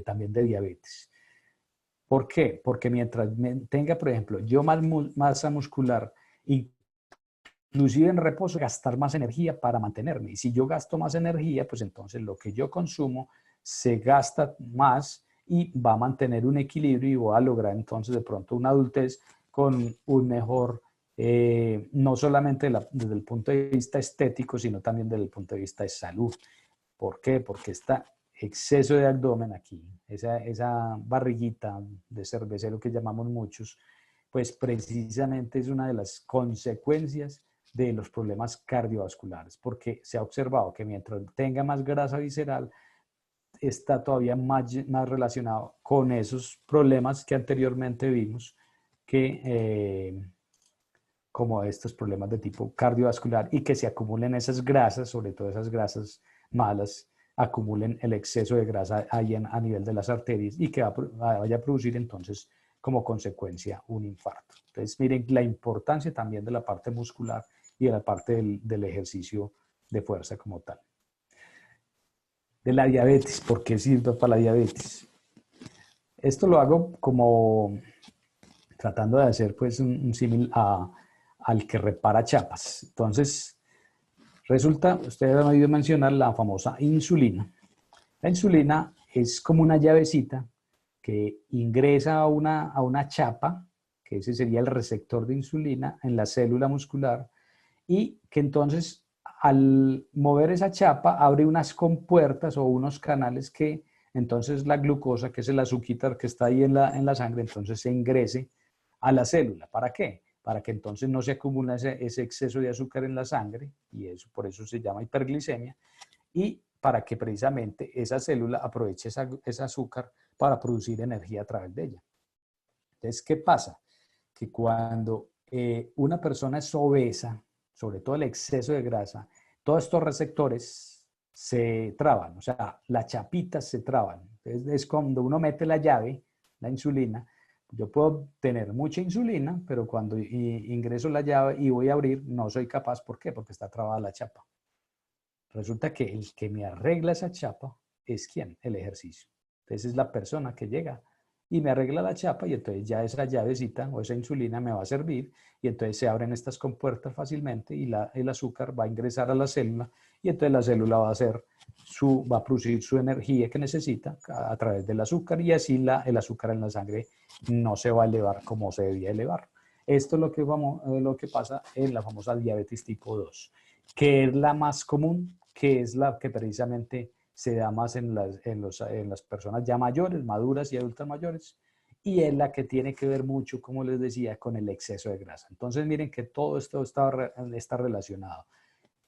también de diabetes. ¿Por qué? Porque mientras tenga, por ejemplo, yo más masa muscular, inclusive en reposo, gastar más energía para mantenerme. Y si yo gasto más energía, pues entonces lo que yo consumo se gasta más y va a mantener un equilibrio y voy a lograr entonces de pronto una adultez con un mejor, no solamente desde el punto de vista estético, sino también desde el punto de vista de salud. ¿Por qué? Porque está exceso de abdomen aquí, esa barriguita de cervecero que llamamos muchos, pues precisamente es una de las consecuencias de los problemas cardiovasculares, porque se ha observado que mientras tenga más grasa visceral, está todavía más relacionado con esos problemas que anteriormente vimos, como estos problemas de tipo cardiovascular, y que se acumulen esas grasas, sobre todo esas grasas malas, acumulen el exceso de grasa ahí a nivel de las arterias y que vaya a producir entonces como consecuencia un infarto. Entonces miren la importancia también de la parte muscular y de la parte del ejercicio de fuerza como tal. De la diabetes, ¿por qué sirve para la diabetes? Esto lo hago como tratando de hacer pues un símil al que repara chapas. Entonces, resulta, ustedes han oído mencionar la famosa insulina. La insulina es como una llavecita que ingresa a una chapa, que ese sería el receptor de insulina en la célula muscular, y que entonces al mover esa chapa abre unas compuertas o unos canales que entonces la glucosa, que es el azúcar que está ahí en la sangre, entonces se ingrese a la célula. ¿Para qué? Para que entonces no se acumule ese exceso de azúcar en la sangre, y eso por eso se llama hiperglicemia, y para que precisamente esa célula aproveche ese azúcar para producir energía a través de ella. Entonces, ¿qué pasa? Que cuando una persona es obesa, sobre todo el exceso de grasa, todos estos receptores se traban, o sea, las chapitas se traban. Es cuando uno mete la llave, la insulina. Yo puedo tener mucha insulina, pero cuando ingreso la llave y voy a abrir, no soy capaz. ¿Por qué? Porque está trabada la chapa. Resulta que el que me arregla esa chapa es ¿quién? El ejercicio. Entonces es la persona que llega y me arregla la chapa, y entonces ya esa llavecita o esa insulina me va a servir, y entonces se abren estas compuertas fácilmente y el azúcar va a ingresar a la célula, y entonces la célula va a producir su energía que necesita a través del azúcar, y así el azúcar en la sangre no se va a elevar como se debía elevar. Esto es lo que pasa en la famosa diabetes tipo 2, que es la más común, que es la que precisamente se da más en las personas ya mayores, maduras y adultas mayores, y es la que tiene que ver mucho, como les decía, con el exceso de grasa. Entonces miren que todo esto está relacionado.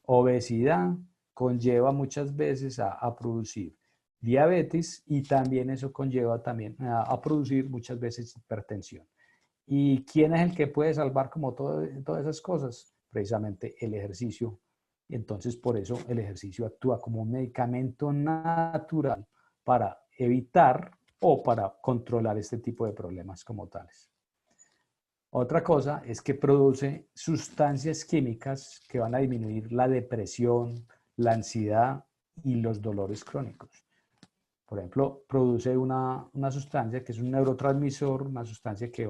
Obesidad conlleva muchas veces a producir diabetes, y también eso conlleva también a producir muchas veces hipertensión. ¿Y quién es el que puede salvar como todas esas cosas? Precisamente el ejercicio. Y entonces por eso el ejercicio actúa como un medicamento natural para evitar o para controlar este tipo de problemas como tales. Otra cosa es que produce sustancias químicas que van a disminuir la depresión, la ansiedad y los dolores crónicos. Por ejemplo, produce una sustancia que es un neurotransmisor, una sustancia que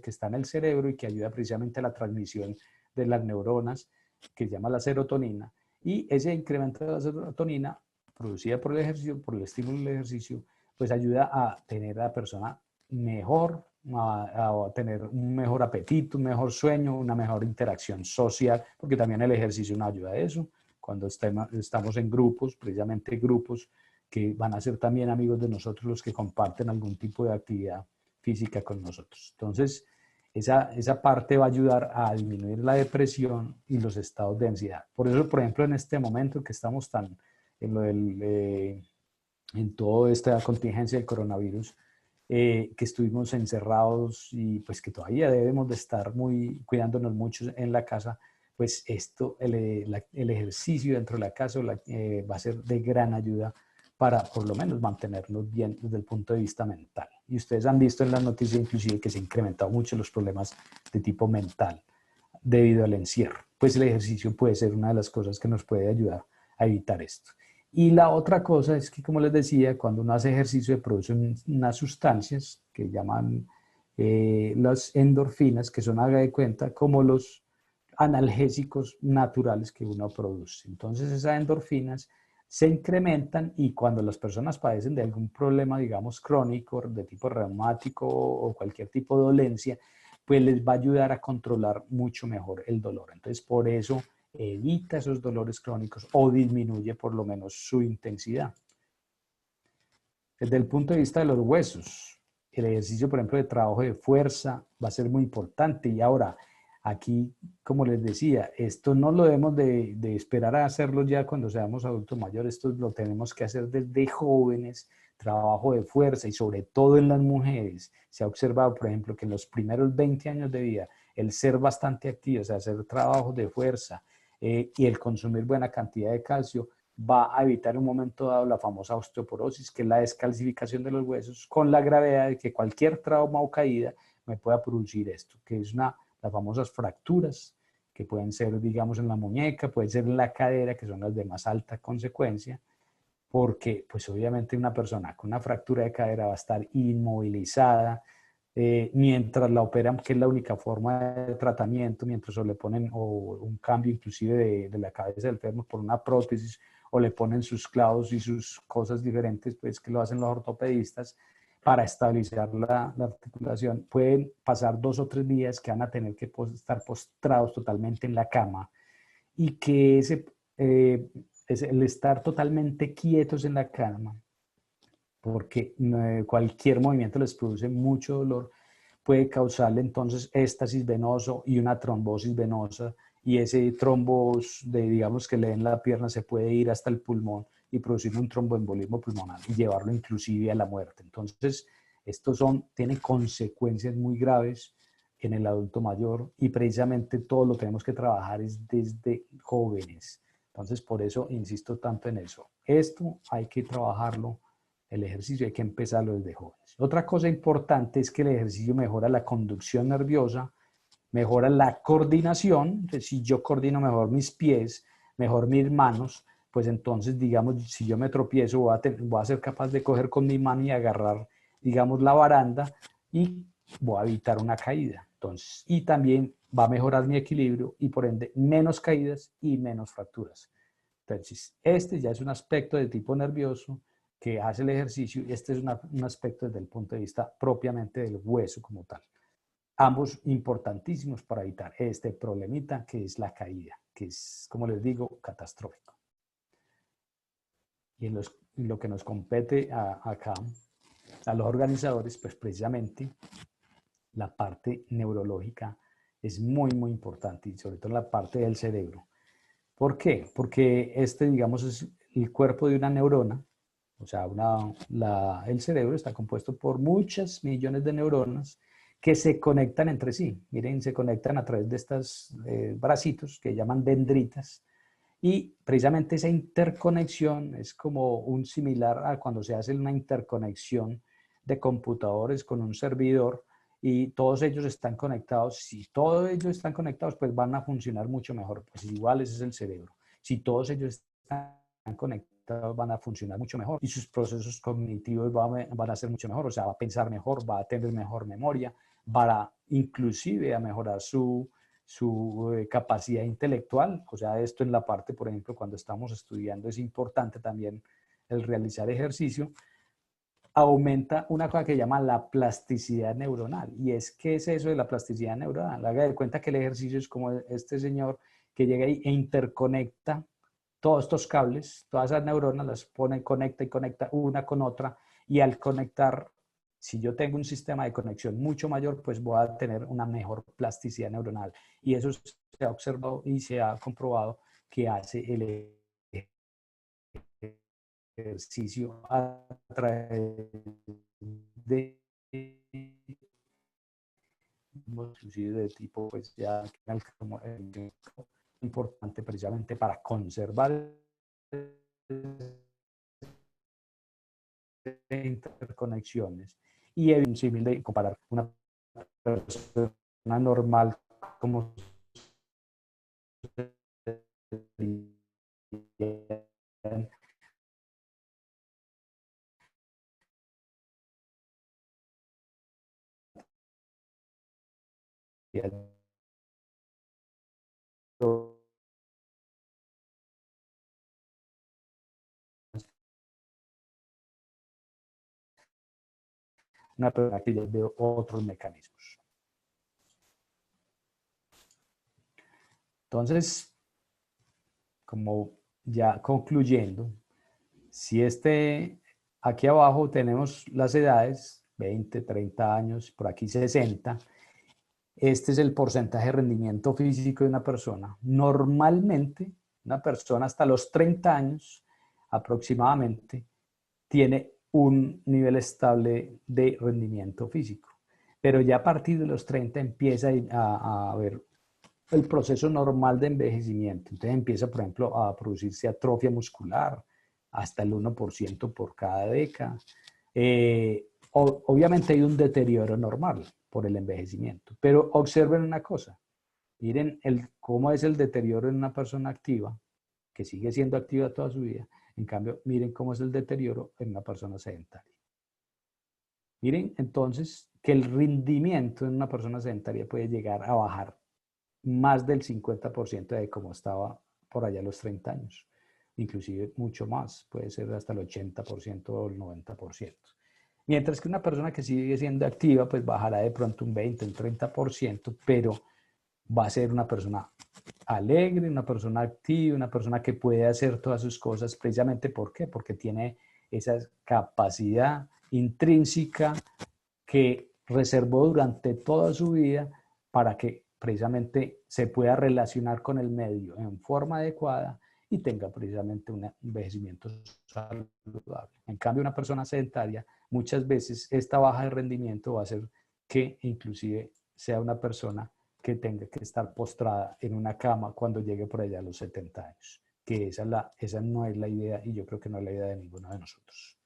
está en el cerebro y que ayuda precisamente a la transmisión de las neuronas, que se llama la serotonina. Y ese incremento de la serotonina, producida por el ejercicio, por el estímulo del ejercicio, pues ayuda a tener a la persona mejor, a tener un mejor apetito, un mejor sueño, una mejor interacción social, porque también el ejercicio nos ayuda a eso. Cuando estamos en grupos, precisamente grupos que van a ser también amigos de nosotros los que comparten algún tipo de actividad física con nosotros. Entonces, esa parte va a ayudar a disminuir la depresión y los estados de ansiedad. Por eso, por ejemplo, en este momento que estamos tan en lo del, en toda esta contingencia del coronavirus, que estuvimos encerrados y pues que todavía debemos de estar muy cuidándonos mucho en la casa, pues esto, el ejercicio dentro de la casa va a ser de gran ayuda para por lo menos mantenernos bien desde el punto de vista mental. Y ustedes han visto en las noticias inclusive que se han incrementado mucho los problemas de tipo mental debido al encierro. Pues el ejercicio puede ser una de las cosas que nos puede ayudar a evitar esto. Y la otra cosa es que, como les decía, cuando uno hace ejercicio se producen unas sustancias que llaman las endorfinas, que son, haga de cuenta, como los analgésicos naturales que uno produce. Entonces esas endorfinas se incrementan y cuando las personas padecen de algún problema, digamos, crónico, de tipo reumático o cualquier tipo de dolencia, pues les va a ayudar a controlar mucho mejor el dolor. Entonces, por eso evita esos dolores crónicos o disminuye por lo menos su intensidad. Desde el punto de vista de los huesos, el ejercicio, por ejemplo, de trabajo de fuerza va a ser muy importante. Y ahora, aquí, como les decía, esto no lo debemos de esperar a hacerlo ya cuando seamos adultos mayores, esto lo tenemos que hacer desde jóvenes, trabajo de fuerza y sobre todo en las mujeres. Se ha observado, por ejemplo, que en los primeros 20 años de vida, el ser bastante activo, o sea, hacer trabajos de fuerza y el consumir buena cantidad de calcio, va a evitar en un momento dado la famosa osteoporosis, que es la descalcificación de los huesos, con la gravedad de que cualquier trauma o caída me pueda producir esto, que es las famosas fracturas, que pueden ser, digamos, en la muñeca, pueden ser en la cadera, que son las de más alta consecuencia, porque pues obviamente una persona con una fractura de cadera va a estar inmovilizada, mientras la operan, que es la única forma de tratamiento, mientras o le ponen un cambio inclusive de la cabeza del fémur por una prótesis, o le ponen sus clavos y sus cosas diferentes, pues que lo hacen los ortopedistas para estabilizar la articulación. Pueden pasar 2 o 3 días que van a tener que estar postrados totalmente en la cama y que el estar totalmente quietos en la cama, porque cualquier movimiento les produce mucho dolor, puede causarle entonces éstasis venoso y una trombosis venosa, y ese trombos digamos, que le den la pierna se puede ir hasta el pulmón y producir un tromboembolismo pulmonar y llevarlo inclusive a la muerte. Entonces, tienen consecuencias muy graves en el adulto mayor y precisamente todo lo tenemos que trabajar es desde jóvenes. Entonces, por eso insisto tanto en eso. Esto hay que trabajarlo, el ejercicio hay que empezarlo desde jóvenes. Otra cosa importante es que el ejercicio mejora la conducción nerviosa, mejora la coordinación. Entonces, si yo coordino mejor mis pies, mejor mis manos, pues entonces, digamos, si yo me tropiezo, voy a ser capaz de coger con mi mano y agarrar, digamos, la baranda y voy a evitar una caída. Entonces, y también va a mejorar mi equilibrio y por ende menos caídas y menos fracturas. Entonces, este ya es un aspecto de tipo nervioso que hace el ejercicio y este es un aspecto desde el punto de vista propiamente del hueso como tal. Ambos importantísimos para evitar este problemita que es la caída, que es, como les digo, catastrófico. Y en lo que nos compete acá, a los organizadores, pues precisamente la parte neurológica es muy, muy importante y sobre todo la parte del cerebro. ¿Por qué? Porque digamos, es el cuerpo de una neurona, o sea, el cerebro está compuesto por muchas millones de neuronas que se conectan entre sí. Miren, se conectan a través de estos bracitos que llaman dendritas. Y precisamente esa interconexión es como un similar a cuando se hace una interconexión de computadores con un servidor y todos ellos están conectados. Si todos ellos están conectados, pues van a funcionar mucho mejor. Pues igual ese es el cerebro. Si todos ellos están conectados, van a funcionar mucho mejor y sus procesos cognitivos van a ser mucho mejor. O sea, va a pensar mejor, va a tener mejor memoria, va inclusive a mejorar su capacidad intelectual. O sea, esto en la parte, por ejemplo, cuando estamos estudiando es importante también el realizar ejercicio. Aumenta una cosa que llama la plasticidad neuronal. ¿Y qué es eso de la plasticidad neuronal? Haga de cuenta que el ejercicio es como este señor que llega e interconecta todos estos cables, todas esas neuronas las pone, conecta y conecta una con otra, y al conectar, si yo tengo un sistema de conexión mucho mayor, pues voy a tener una mejor plasticidad neuronal. Y eso se ha observado y se ha comprobado que hace el ejercicio a través de inclusive de tipo, pues ya importante precisamente para conservar interconexiones y es imposible de comparar una persona normal como una persona que ya veo otros mecanismos. Entonces, como ya concluyendo, si aquí abajo tenemos las edades, 20, 30 años, por aquí 60, este es el porcentaje de rendimiento físico de una persona. Normalmente, una persona hasta los 30 años aproximadamente tiene un nivel estable de rendimiento físico. Pero ya a partir de los 30 empieza a haber el proceso normal de envejecimiento. Entonces empieza, por ejemplo, a producirse atrofia muscular hasta el 1% por cada década. Obviamente hay un deterioro normal por el envejecimiento, pero observen una cosa, miren cómo es el deterioro en una persona activa, que sigue siendo activa toda su vida. En cambio, miren cómo es el deterioro en una persona sedentaria. Miren entonces que el rendimiento en una persona sedentaria puede llegar a bajar más del 50% de cómo estaba por allá a los 30 años. Inclusive mucho más, puede ser hasta el 80% o el 90%. Mientras que una persona que sigue siendo activa, pues bajará de pronto un 20, un 30%, pero va a ser una persona alegre, una persona activa, una persona que puede hacer todas sus cosas, precisamente ¿por qué? Porque tiene esa capacidad intrínseca que reservó durante toda su vida para que precisamente se pueda relacionar con el medio en forma adecuada y tenga precisamente un envejecimiento saludable. En cambio, una persona sedentaria, muchas veces esta baja de rendimiento va a hacer que inclusive sea una persona que tenga que estar postrada en una cama cuando llegue por allá a los 70 años. Que esa no es la idea y yo creo que no es la idea de ninguno de nosotros.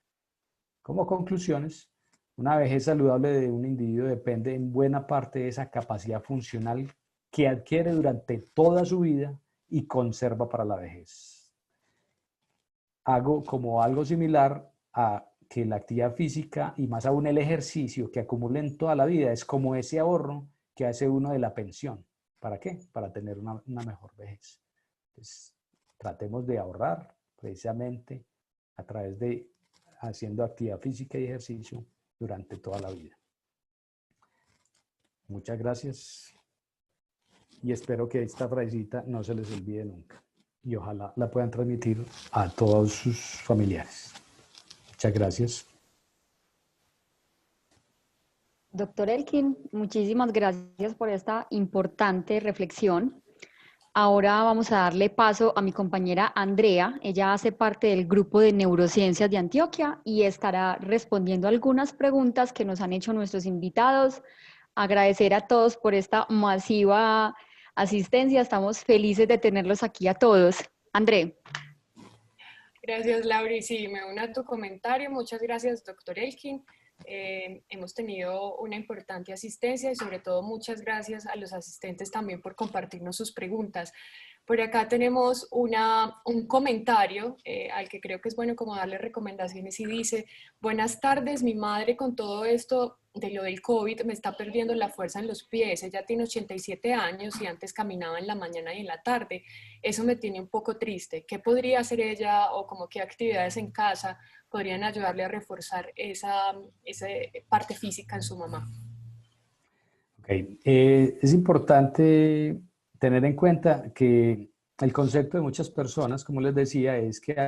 Como conclusiones, una vejez saludable de un individuo depende en buena parte de esa capacidad funcional que adquiere durante toda su vida y conserva para la vejez. Hago como algo similar a que la actividad física y más aún el ejercicio que acumulen toda la vida es como ese ahorro que hace uno de la pensión. ¿Para qué? Para tener una mejor vejez. Entonces, tratemos de ahorrar precisamente a través de haciendo actividad física y ejercicio durante toda la vida. Muchas gracias y espero que esta frasecita no se les olvide nunca y ojalá la puedan transmitir a todos sus familiares. Muchas gracias. Doctor Elkin, muchísimas gracias por esta importante reflexión. Ahora vamos a darle paso a mi compañera Andrea. Ella hace parte del grupo de neurociencias de Antioquia y estará respondiendo algunas preguntas que nos han hecho nuestros invitados. Agradecer a todos por esta masiva asistencia. Estamos felices de tenerlos aquí a todos. André. Gracias, Lauri. Sí, me uno a tu comentario. Muchas gracias, doctor Elkin. Hemos tenido una importante asistencia y sobre todo muchas gracias a los asistentes también por compartirnos sus preguntas. Por acá tenemos un comentario al que creo que es bueno como darle recomendaciones y dice: buenas tardes, mi madre con todo esto de lo del COVID me está perdiendo la fuerza en los pies. Ella tiene 87 años y antes caminaba en la mañana y en la tarde. Eso me tiene un poco triste. ¿Qué podría hacer ella o como qué actividades en casa podrían ayudarle a reforzar esa parte física en su mamá? Okay. Es importante tener en cuenta que el concepto de muchas personas, como les decía, es que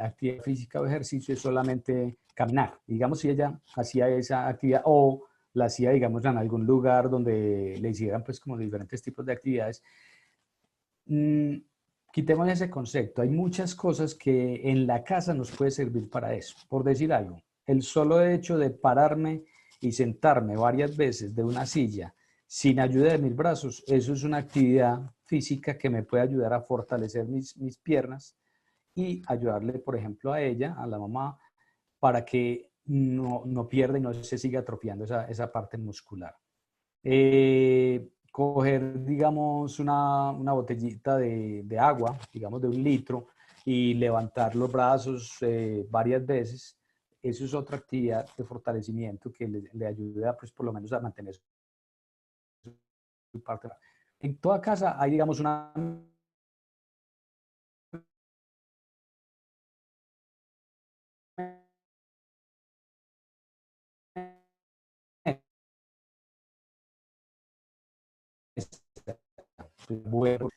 actividad física o ejercicio es solamente caminar. Digamos, si ella hacía esa actividad o la hacía, digamos, en algún lugar donde le hicieran, pues, como diferentes tipos de actividades. Quitemos ese concepto. Hay muchas cosas que en la casa nos puede servir para eso. Por decir algo, el solo hecho de pararme y sentarme varias veces de una silla sin ayuda de mis brazos, eso es una actividad física que me puede ayudar a fortalecer mis piernas y ayudarle, por ejemplo, a ella, a la mamá, para que no pierda y no se siga atrofiando esa parte muscular. Coger, digamos, una botellita de agua, digamos, de 1 litro, y levantar los brazos varias veces, eso es otra actividad de fortalecimiento que le ayuda, pues, por lo menos a mantener su parte. En toda casa hay, digamos, una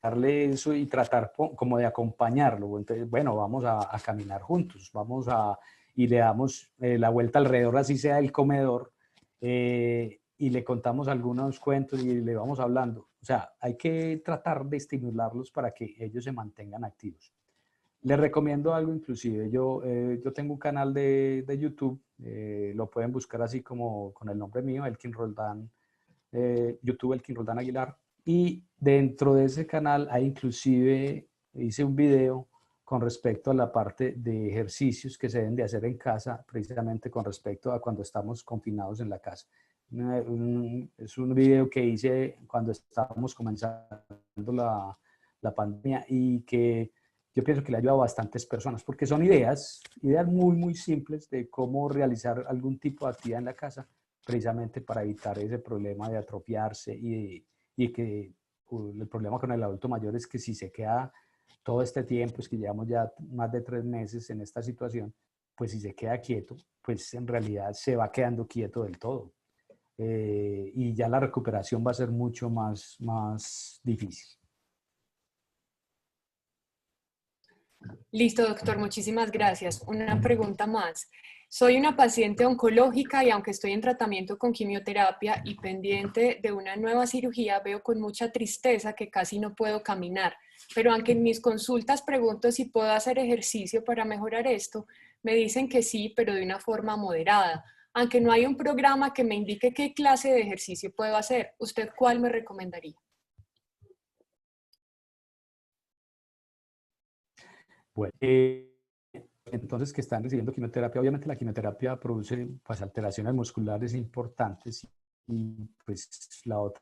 darle eso y tratar como de acompañarlo. Entonces, bueno, vamos a caminar juntos, y le damos la vuelta alrededor, así sea el comedor, y le contamos algunos cuentos y le vamos hablando. O sea, hay que tratar de estimularlos para que ellos se mantengan activos. Les recomiendo algo inclusive. Yo tengo un canal de YouTube, lo pueden buscar así como con el nombre mío, Elkin Roldán, YouTube Elkin Roldán Aguilar. Y dentro de ese canal hay inclusive, hice un video con respecto a la parte de ejercicios que se deben de hacer en casa, precisamente con respecto a cuando estamos confinados en la casa. Es un video que hice cuando estábamos comenzando la pandemia y que yo pienso que le ayuda a bastantes personas, porque son ideas muy, muy simples de cómo realizar algún tipo de actividad en la casa, precisamente para evitar ese problema de atrofiarse y que el problema con el adulto mayor es que si se queda todo este tiempo, es que llevamos ya más de 3 meses en esta situación, pues si se queda quieto, pues en realidad se va quedando quieto del todo. Y ya la recuperación va a ser mucho más difícil. Listo, doctor, muchísimas gracias. Una pregunta más. Soy una paciente oncológica y aunque estoy en tratamiento con quimioterapia y pendiente de una nueva cirugía, veo con mucha tristeza que casi no puedo caminar. Pero aunque en mis consultas pregunto si puedo hacer ejercicio para mejorar esto, me dicen que sí, pero de una forma moderada. Aunque no hay un programa que me indique qué clase de ejercicio puedo hacer, ¿usted cuál me recomendaría? Bueno, entonces que están recibiendo quimioterapia, obviamente la quimioterapia produce, pues, alteraciones musculares importantes y pues la otra,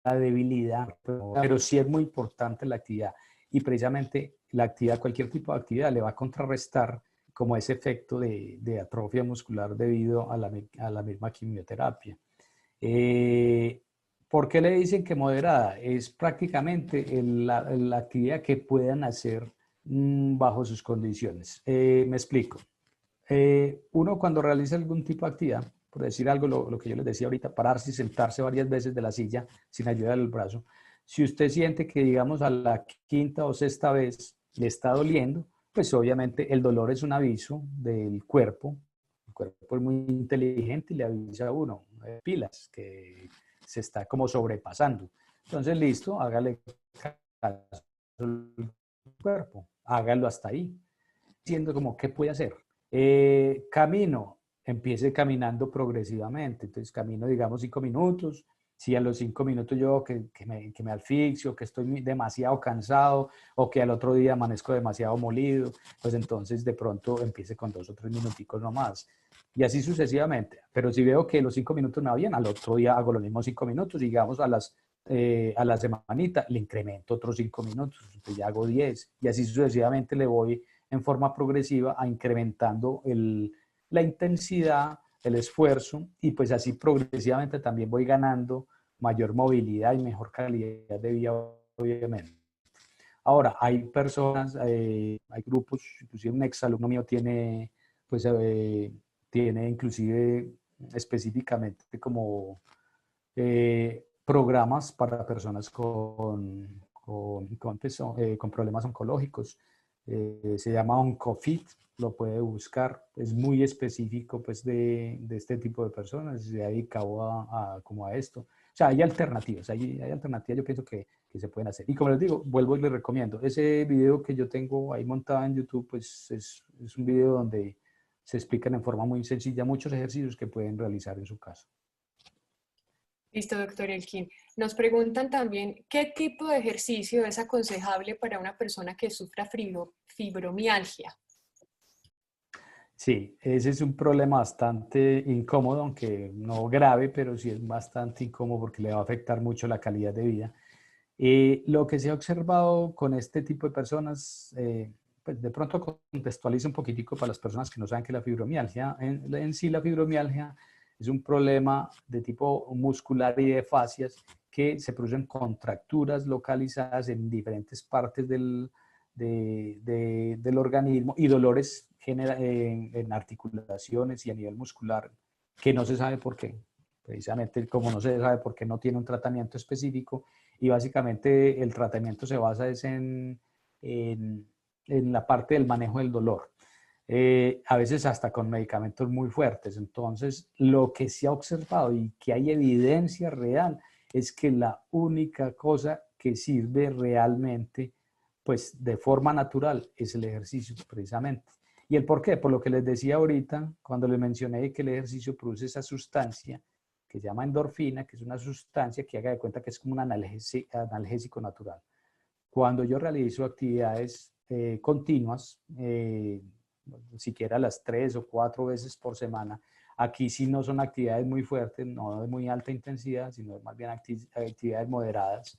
la debilidad, pero sí es muy importante la actividad y precisamente la actividad, cualquier tipo de actividad le va a contrarrestar como ese efecto de atrofia muscular debido a la misma quimioterapia. ¿Por qué le dicen que moderada? Es prácticamente la actividad que puedan hacer bajo sus condiciones. Me explico. Uno cuando realiza algún tipo de actividad, por decir algo, lo que yo les decía ahorita, pararse y sentarse varias veces de la silla sin ayuda del brazo, si usted siente que, digamos, a la quinta o sexta vez le está doliendo, pues obviamente el dolor es un aviso del cuerpo. El cuerpo es muy inteligente y le avisa a uno, pilas, que se está como sobrepasando. Entonces, listo, hágale caso al cuerpo, hágalo hasta ahí, siendo como qué puede hacer. Camino, empiece caminando progresivamente. Entonces camino, digamos, 5 minutos. Si a los 5 minutos yo que me asfixio, que estoy demasiado cansado o que al otro día amanezco demasiado molido, pues entonces de pronto empiece con 2 o 3 minuticos nomás. Y así sucesivamente. Pero si veo que los 5 minutos me va bien, al otro día hago los mismos 5 minutos, digamos a la semanita le incremento otros 5 minutos, entonces ya hago 10 y así sucesivamente le voy en forma progresiva a incrementando la intensidad, el esfuerzo y pues así progresivamente también voy ganando mayor movilidad y mejor calidad de vida, obviamente. Ahora, hay personas, hay grupos, inclusive un exalumno mío tiene, pues, tiene inclusive específicamente como programas para personas con problemas oncológicos. Se llama OncoFit, lo puede buscar. Es muy específico pues, de este tipo de personas, se ha dedicado como a esto. O sea, hay alternativas, hay alternativas yo pienso que se pueden hacer. Y como les digo, vuelvo y les recomiendo. Ese video que yo tengo ahí montado en YouTube, pues es un video donde se explican en forma muy sencilla muchos ejercicios que pueden realizar en su casa. Listo, doctor Elkin. Nos preguntan también, ¿qué tipo de ejercicio es aconsejable para una persona que sufra fibromialgia? Sí, ese es un problema bastante incómodo, aunque no grave, pero sí es bastante incómodo porque le va a afectar mucho la calidad de vida. Lo que se ha observado con este tipo de personas, pues de pronto contextualiza un poquitico para las personas que no saben que la fibromialgia, en sí la fibromialgia es un problema de tipo muscular y de fascias que se producen contracturas localizadas en diferentes partes del organismo y dolores en articulaciones y a nivel muscular que no se sabe por qué. Precisamente como no se sabe por qué no tiene un tratamiento específico y básicamente el tratamiento se basa en la parte del manejo del dolor. A veces hasta con medicamentos muy fuertes. Entonces, lo que se ha observado y que hay evidencia real es que la única cosa que sirve realmente, pues de forma natural, es el ejercicio precisamente. ¿Y el por qué? Por lo que les decía ahorita, cuando les mencioné que el ejercicio produce esa sustancia que se llama endorfina, que es una sustancia que haga de cuenta que es como un analgésico natural. Cuando yo realizo actividades continuas, siquiera las 3 o 4 veces por semana, aquí sí no son actividades muy fuertes, no de muy alta intensidad, sino más bien actividades moderadas,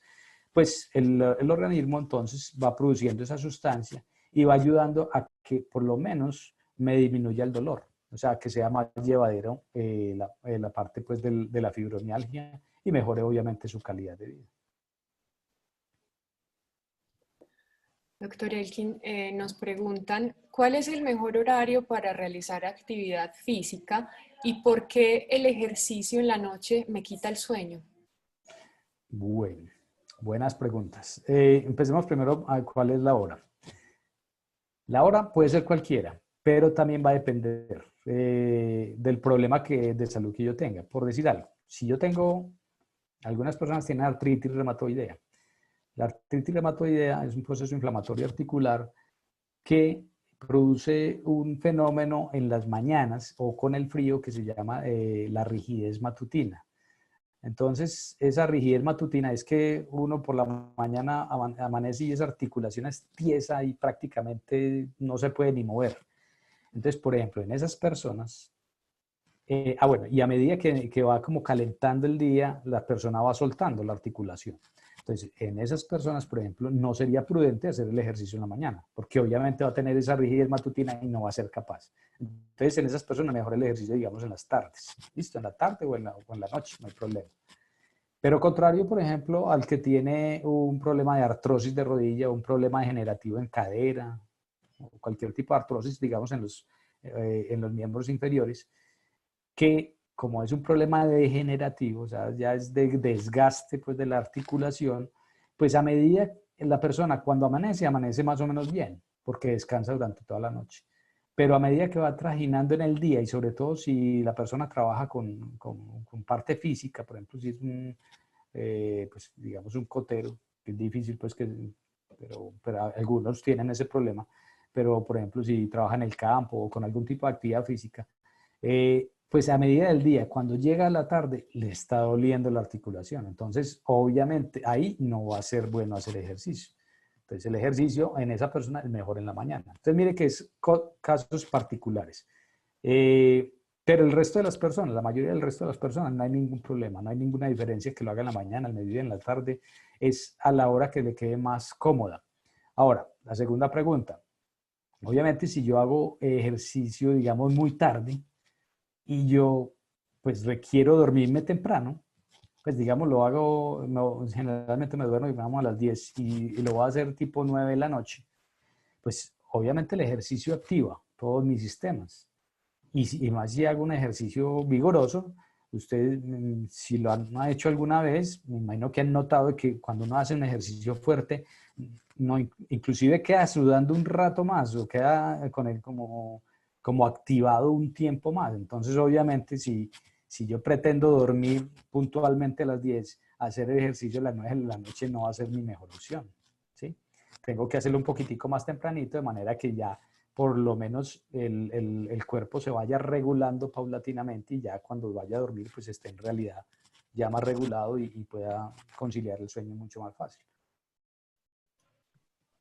pues el organismo entonces va produciendo esa sustancia y va ayudando a que por lo menos me disminuya el dolor, o sea, que sea más llevadero la parte pues, de la fibromialgia y mejore obviamente su calidad de vida. Doctor Elkin, nos preguntan, ¿cuál es el mejor horario para realizar actividad física y por qué el ejercicio en la noche me quita el sueño? Bueno, buenas preguntas. Empecemos primero a cuál es la hora. La hora puede ser cualquiera, pero también va a depender del problema de salud que yo tenga. Por decir algo, si yo tengo, algunas personas tienen artritis reumatoidea. La artritis reumatoidea es un proceso inflamatorio articular que produce un fenómeno en las mañanas o con el frío que se llama la rigidez matutina. Entonces, esa rigidez matutina es que uno por la mañana amanece y esa articulación es tiesa y prácticamente no se puede ni mover. Entonces, por ejemplo, en esas personas, bueno, y a medida que va como calentando el día, la persona va soltando la articulación. Entonces, en esas personas, por ejemplo, no sería prudente hacer el ejercicio en la mañana, porque obviamente va a tener esa rigidez matutina y no va a ser capaz. Entonces, en esas personas mejor el ejercicio, digamos, en las tardes. ¿Listo? En la tarde o en la noche, no hay problema. Pero contrario, por ejemplo, al que tiene un problema de artrosis de rodilla o un problema degenerativo en cadera, o cualquier tipo de artrosis, digamos, en los miembros inferiores, que como es un problema degenerativo, o sea, ya es de desgaste pues, de la articulación, pues a medida la persona cuando amanece más o menos bien, porque descansa durante toda la noche. Pero a medida que va trajinando en el día, y sobre todo si la persona trabaja con parte física, por ejemplo, si es pues, digamos un cotero, que es difícil, pues pero algunos tienen ese problema, pero por ejemplo, si trabaja en el campo o con algún tipo de actividad física, pues a medida del día, cuando llega la tarde, le está doliendo la articulación. Entonces, obviamente, ahí no va a ser bueno hacer ejercicio. Entonces, el ejercicio en esa persona es mejor en la mañana. Entonces, mire que es casos particulares. Pero el resto de las personas, la mayoría del resto de las personas, no hay ningún problema, no hay ninguna diferencia que lo haga en la mañana, al mediodía, en la tarde. Es a la hora que le quede más cómoda. Ahora, la segunda pregunta. Obviamente, si yo hago ejercicio, digamos, muy tarde, y yo pues requiero dormirme temprano, pues digamos lo hago, no, generalmente me duermo digamos a las 10 y lo voy a hacer tipo 9 de la noche, pues obviamente el ejercicio activa todos mis sistemas y más si hago un ejercicio vigoroso, Usted, si lo han hecho alguna vez, me imagino que han notado que cuando uno hace un ejercicio fuerte, no, inclusive queda sudando un rato más o queda con él como activado un tiempo más. Entonces, obviamente, si yo pretendo dormir puntualmente a las 10, hacer ejercicio a las 9 de la noche no va a ser mi mejor opción, ¿sí? Tengo que hacerlo un poquitico más tempranito, de manera que ya por lo menos el cuerpo se vaya regulando paulatinamente y ya cuando vaya a dormir, pues esté en realidad ya más regulado y pueda conciliar el sueño mucho más fácil.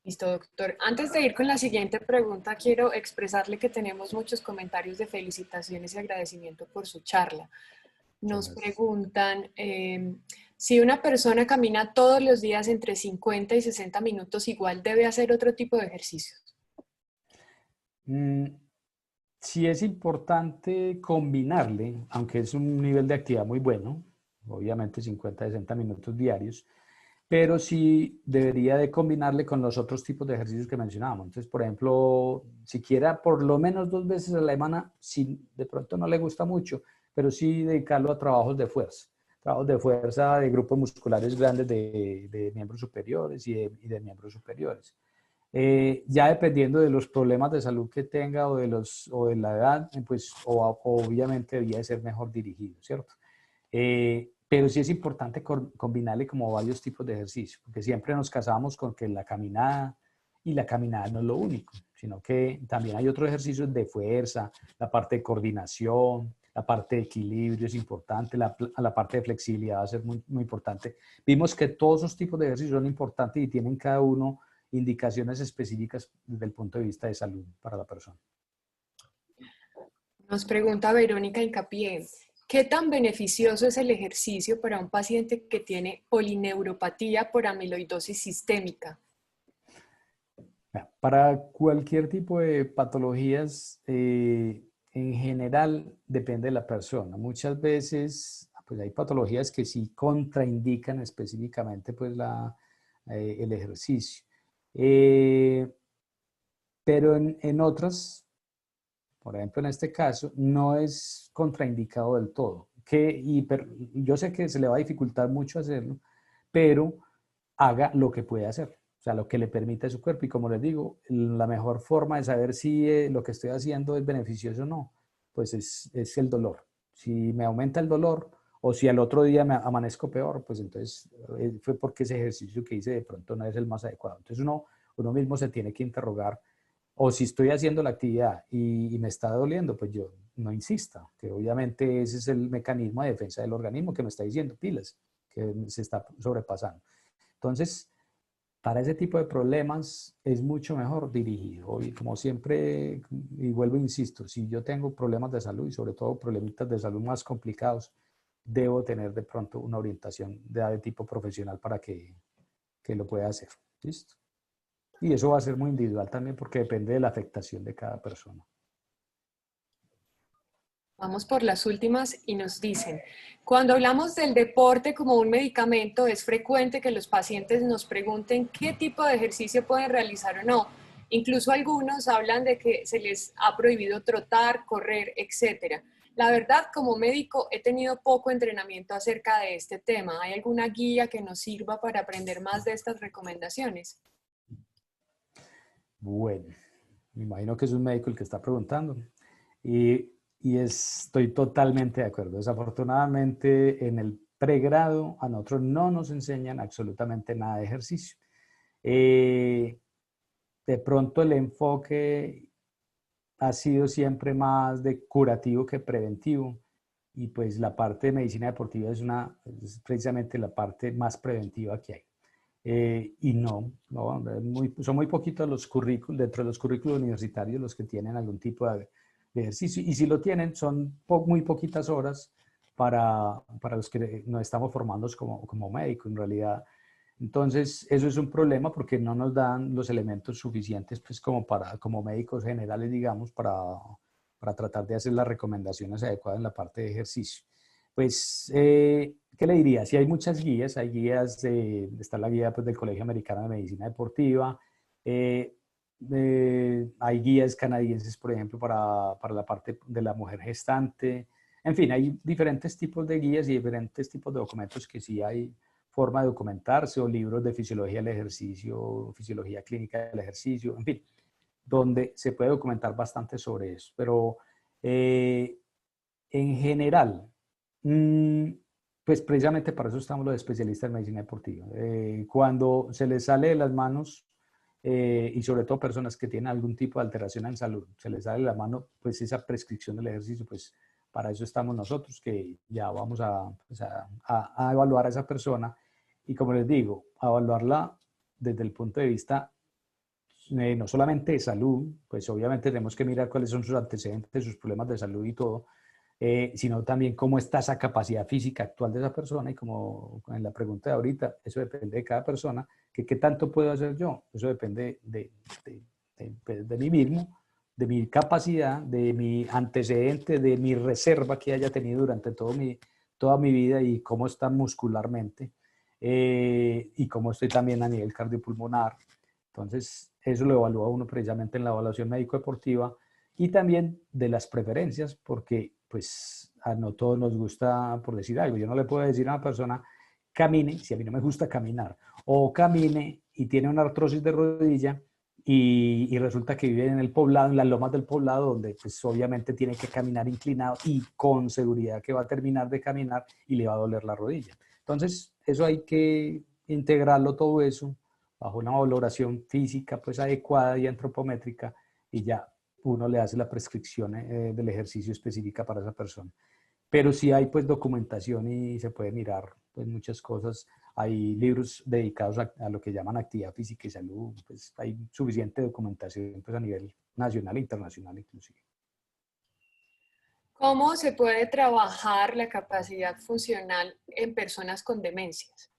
Listo, doctor. Antes de ir con la siguiente pregunta, quiero expresarle que tenemos muchos comentarios de felicitaciones y agradecimiento por su charla. Nos preguntan si una persona camina todos los días entre 50 y 60 minutos, igual debe hacer otro tipo de ejercicios. Sí es importante combinarle, aunque es un nivel de actividad muy bueno, obviamente 50 60 minutos diarios, pero sí debería de combinarle con los otros tipos de ejercicios que mencionábamos. Entonces, por ejemplo, siquiera por lo menos 2 veces a la semana, si de pronto no le gusta mucho, pero sí dedicarlo a trabajos de fuerza de grupos musculares grandes de miembros superiores y de miembros superiores. Ya dependiendo de los problemas de salud que tenga o de la edad, pues obviamente debía de ser mejor dirigido, ¿cierto? Pero sí es importante combinarle como varios tipos de ejercicio, porque siempre nos casamos con que la caminada, y la caminada no es lo único, sino que también hay otros ejercicios de fuerza, la parte de coordinación, la parte de equilibrio es importante, la parte de flexibilidad va a ser muy, muy importante. Vimos que todos esos tipos de ejercicios son importantes y tienen cada uno indicaciones específicas desde el punto de vista de salud para la persona. Nos pregunta Verónica Incapié, ¿qué tan beneficioso es el ejercicio para un paciente que tiene polineuropatía por amiloidosis sistémica? Para cualquier tipo de patologías, en general depende de la persona. Muchas veces pues hay patologías que sí contraindican específicamente pues el ejercicio. Pero en otras, por ejemplo en este caso, no es contraindicado del todo. Yo sé que se le va a dificultar mucho hacerlo, pero haga lo que puede hacer. O sea, lo que le permite a su cuerpo. Y como les digo, la mejor forma de saber si lo que estoy haciendo es beneficioso o no, pues es el dolor. Si me aumenta el dolor o si al otro día me amanezco peor, pues entonces fue porque ese ejercicio que hice de pronto no es el más adecuado. Entonces uno mismo se tiene que interrogar, o si estoy haciendo la actividad y me está doliendo, pues yo no insista, que obviamente ese es el mecanismo de defensa del organismo que me está diciendo pilas, que se está sobrepasando. Entonces, para ese tipo de problemas es mucho mejor dirigido. Y como siempre, y vuelvo e insisto, si yo tengo problemas de salud y sobre todo problemitas de salud más complicados, debo tener de pronto una orientación de tipo profesional para que lo pueda hacer. ¿Listo? Y eso va a ser muy individual también porque depende de la afectación de cada persona. Vamos por las últimas y nos dicen, cuando hablamos del deporte como un medicamento, es frecuente que los pacientes nos pregunten qué tipo de ejercicio pueden realizar o no. Incluso algunos hablan de que se les ha prohibido trotar, correr, etc. La verdad, como médico, he tenido poco entrenamiento acerca de este tema. ¿Hay alguna guía que nos sirva para aprender más de estas recomendaciones? Bueno, me imagino que es un médico el que está preguntando. Y estoy totalmente de acuerdo. Desafortunadamente, en el pregrado a nosotros no nos enseñan absolutamente nada de ejercicio. De pronto el enfoque ha sido siempre más de curativo que preventivo. Y pues la parte de medicina deportiva es precisamente la parte más preventiva que hay. Y son muy poquitos los currículos, dentro de los currículos universitarios, los que tienen algún tipo de ejercicio. Y si lo tienen, son muy poquitas horas para los que nos estamos formando como médicos, en realidad. Entonces, eso es un problema porque no nos dan los elementos suficientes, pues, como médicos generales, digamos, para tratar de hacer las recomendaciones adecuadas en la parte de ejercicio. Pues, ¿qué le diría? Sí, hay muchas guías, está la guía pues, del Colegio Americano de Medicina Deportiva, hay guías canadienses, por ejemplo, para la parte de la mujer gestante. En fin, hay diferentes tipos de guías y diferentes tipos de documentos que sí hay forma de documentarse, o libros de fisiología del ejercicio, fisiología clínica del ejercicio, en fin, donde se puede documentar bastante sobre eso. Pero en general, pues precisamente para eso estamos los especialistas en medicina deportiva. Cuando se les sale de las manos, y sobre todo personas que tienen algún tipo de alteración en salud, se les sale de la mano pues esa prescripción del ejercicio, pues para eso estamos nosotros, que ya vamos pues a evaluar a esa persona y, como les digo, a evaluarla desde el punto de vista no solamente de salud, pues obviamente tenemos que mirar cuáles son sus antecedentes, sus problemas de salud y todo, sino también cómo está esa capacidad física actual de esa persona. Y como en la pregunta de ahorita, eso depende de cada persona, que qué tanto puedo hacer yo. Eso depende de mí mismo, de mi capacidad, de mi antecedente, de mi reserva que haya tenido durante toda mi vida, y cómo está muscularmente, y cómo estoy también a nivel cardiopulmonar. Entonces, eso lo evalúa uno precisamente en la evaluación médico-deportiva, y también de las preferencias, porque pues a no todos nos gusta, por decir algo. Yo no le puedo decir a una persona, camine, si a mí no me gusta caminar, o camine y tiene una artrosis de rodilla, y resulta que vive en el poblado, en las lomas del poblado, donde pues obviamente tiene que caminar inclinado y con seguridad que va a terminar de caminar y le va a doler la rodilla. Entonces, eso hay que integrarlo todo eso bajo una valoración física pues adecuada y antropométrica, y ya uno le hace la prescripción del ejercicio específica para esa persona. Pero sí hay pues documentación y se puede mirar pues muchas cosas. Hay libros dedicados a lo que llaman actividad física y salud. Pues hay suficiente documentación pues a nivel nacional e internacional inclusive. ¿Cómo se puede trabajar la capacidad funcional en personas con demencias?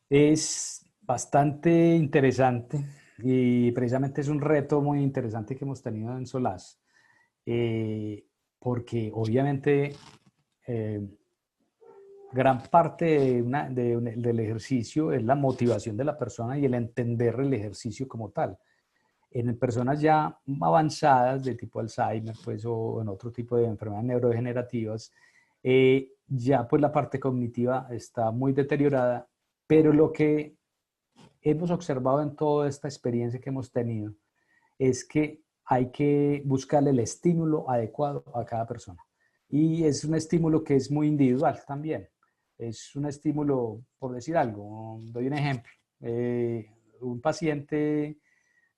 Es bastante interesante, y precisamente es un reto muy interesante que hemos tenido en SOLAS, porque obviamente gran parte del ejercicio es la motivación de la persona y el entender el ejercicio como tal. En personas ya avanzadas de tipo Alzheimer, pues, o en otro tipo de enfermedades neurodegenerativas, ya pues la parte cognitiva está muy deteriorada, pero lo que hemos observado en toda esta experiencia que hemos tenido es que hay que buscarle el estímulo adecuado a cada persona. Y es un estímulo que es muy individual también. Es un estímulo, por decir algo, doy un ejemplo. Un paciente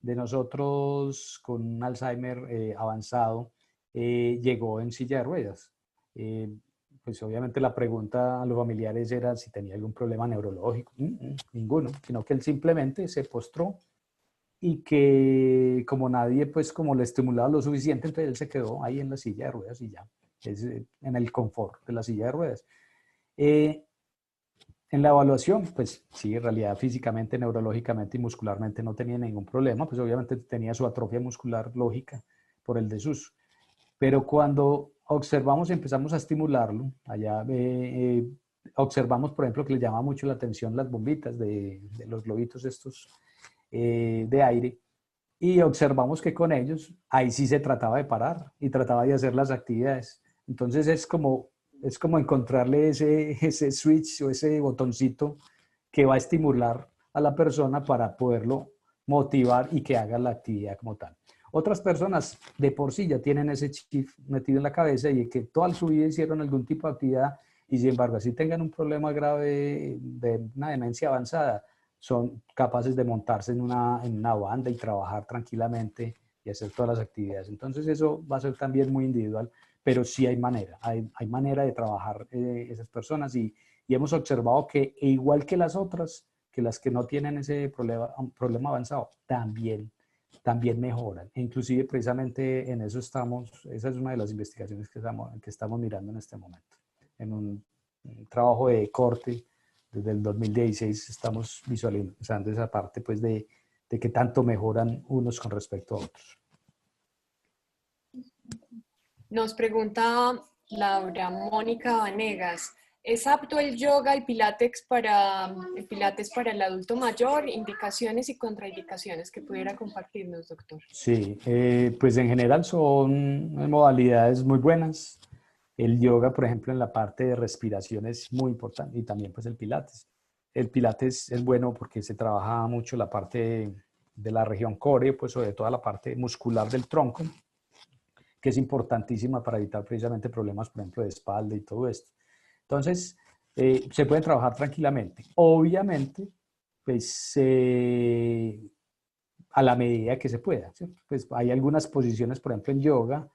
de nosotros con un Alzheimer avanzado llegó en silla de ruedas. Pues obviamente la pregunta a los familiares era si tenía algún problema neurológico. Ninguno, sino que él simplemente se postró, y que como nadie, pues como le estimulaba lo suficiente, entonces él se quedó ahí en la silla de ruedas y ya, es, en el confort de la silla de ruedas. En la evaluación, pues sí, en realidad físicamente, neurológicamente y muscularmente no tenía ningún problema, pues obviamente tenía su atrofia muscular lógica por el desuso. Pero cuando observamos y empezamos a estimularlo, allá observamos, por ejemplo, que le llama mucho la atención las bombitas de los globitos estos de aire, y observamos que con ellos, ahí sí se trataba de parar y trataba de hacer las actividades. Entonces es como encontrarle ese switch o ese botoncito que va a estimular a la persona para poderlo motivar y que haga la actividad como tal. Otras personas de por sí ya tienen ese chip metido en la cabeza y que toda su vida hicieron algún tipo de actividad, y sin embargo, así tengan un problema grave de una demencia avanzada, son capaces de montarse en una banda y trabajar tranquilamente y hacer todas las actividades. Entonces eso va a ser también muy individual, pero sí hay manera de trabajar esas personas, y hemos observado que igual que las otras, que las que no tienen ese problema avanzado, también mejoran. E inclusive precisamente en eso estamos, esa es una de las investigaciones que estamos mirando en este momento. En un trabajo de corte, desde el 2016 estamos visualizando esa parte pues de qué tanto mejoran unos con respecto a otros. Nos pregunta Laura Mónica Vanegas, ¿es apto el yoga y pilates para el adulto mayor? Indicaciones y contraindicaciones que pudiera compartirnos, doctor. Sí, pues en general son modalidades muy buenas. El yoga, por ejemplo, en la parte de respiración es muy importante y también pues el pilates. El pilates es bueno porque se trabaja mucho la parte de la región core, pues sobre toda la parte muscular del tronco, que es importantísima para evitar precisamente problemas, por ejemplo, de espalda y todo esto. Entonces, se pueden trabajar tranquilamente. Obviamente, pues a la medida que se pueda, ¿cierto? Pues hay algunas posiciones, por ejemplo, en yoga,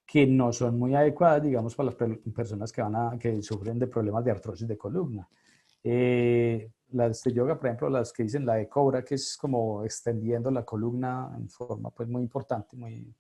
que no son muy adecuadas, digamos, para las personas que sufren de problemas de artrosis de columna. Las de yoga, por ejemplo, las que dicen la de cobra, que es como extendiendo la columna en forma pues muy importante, muy,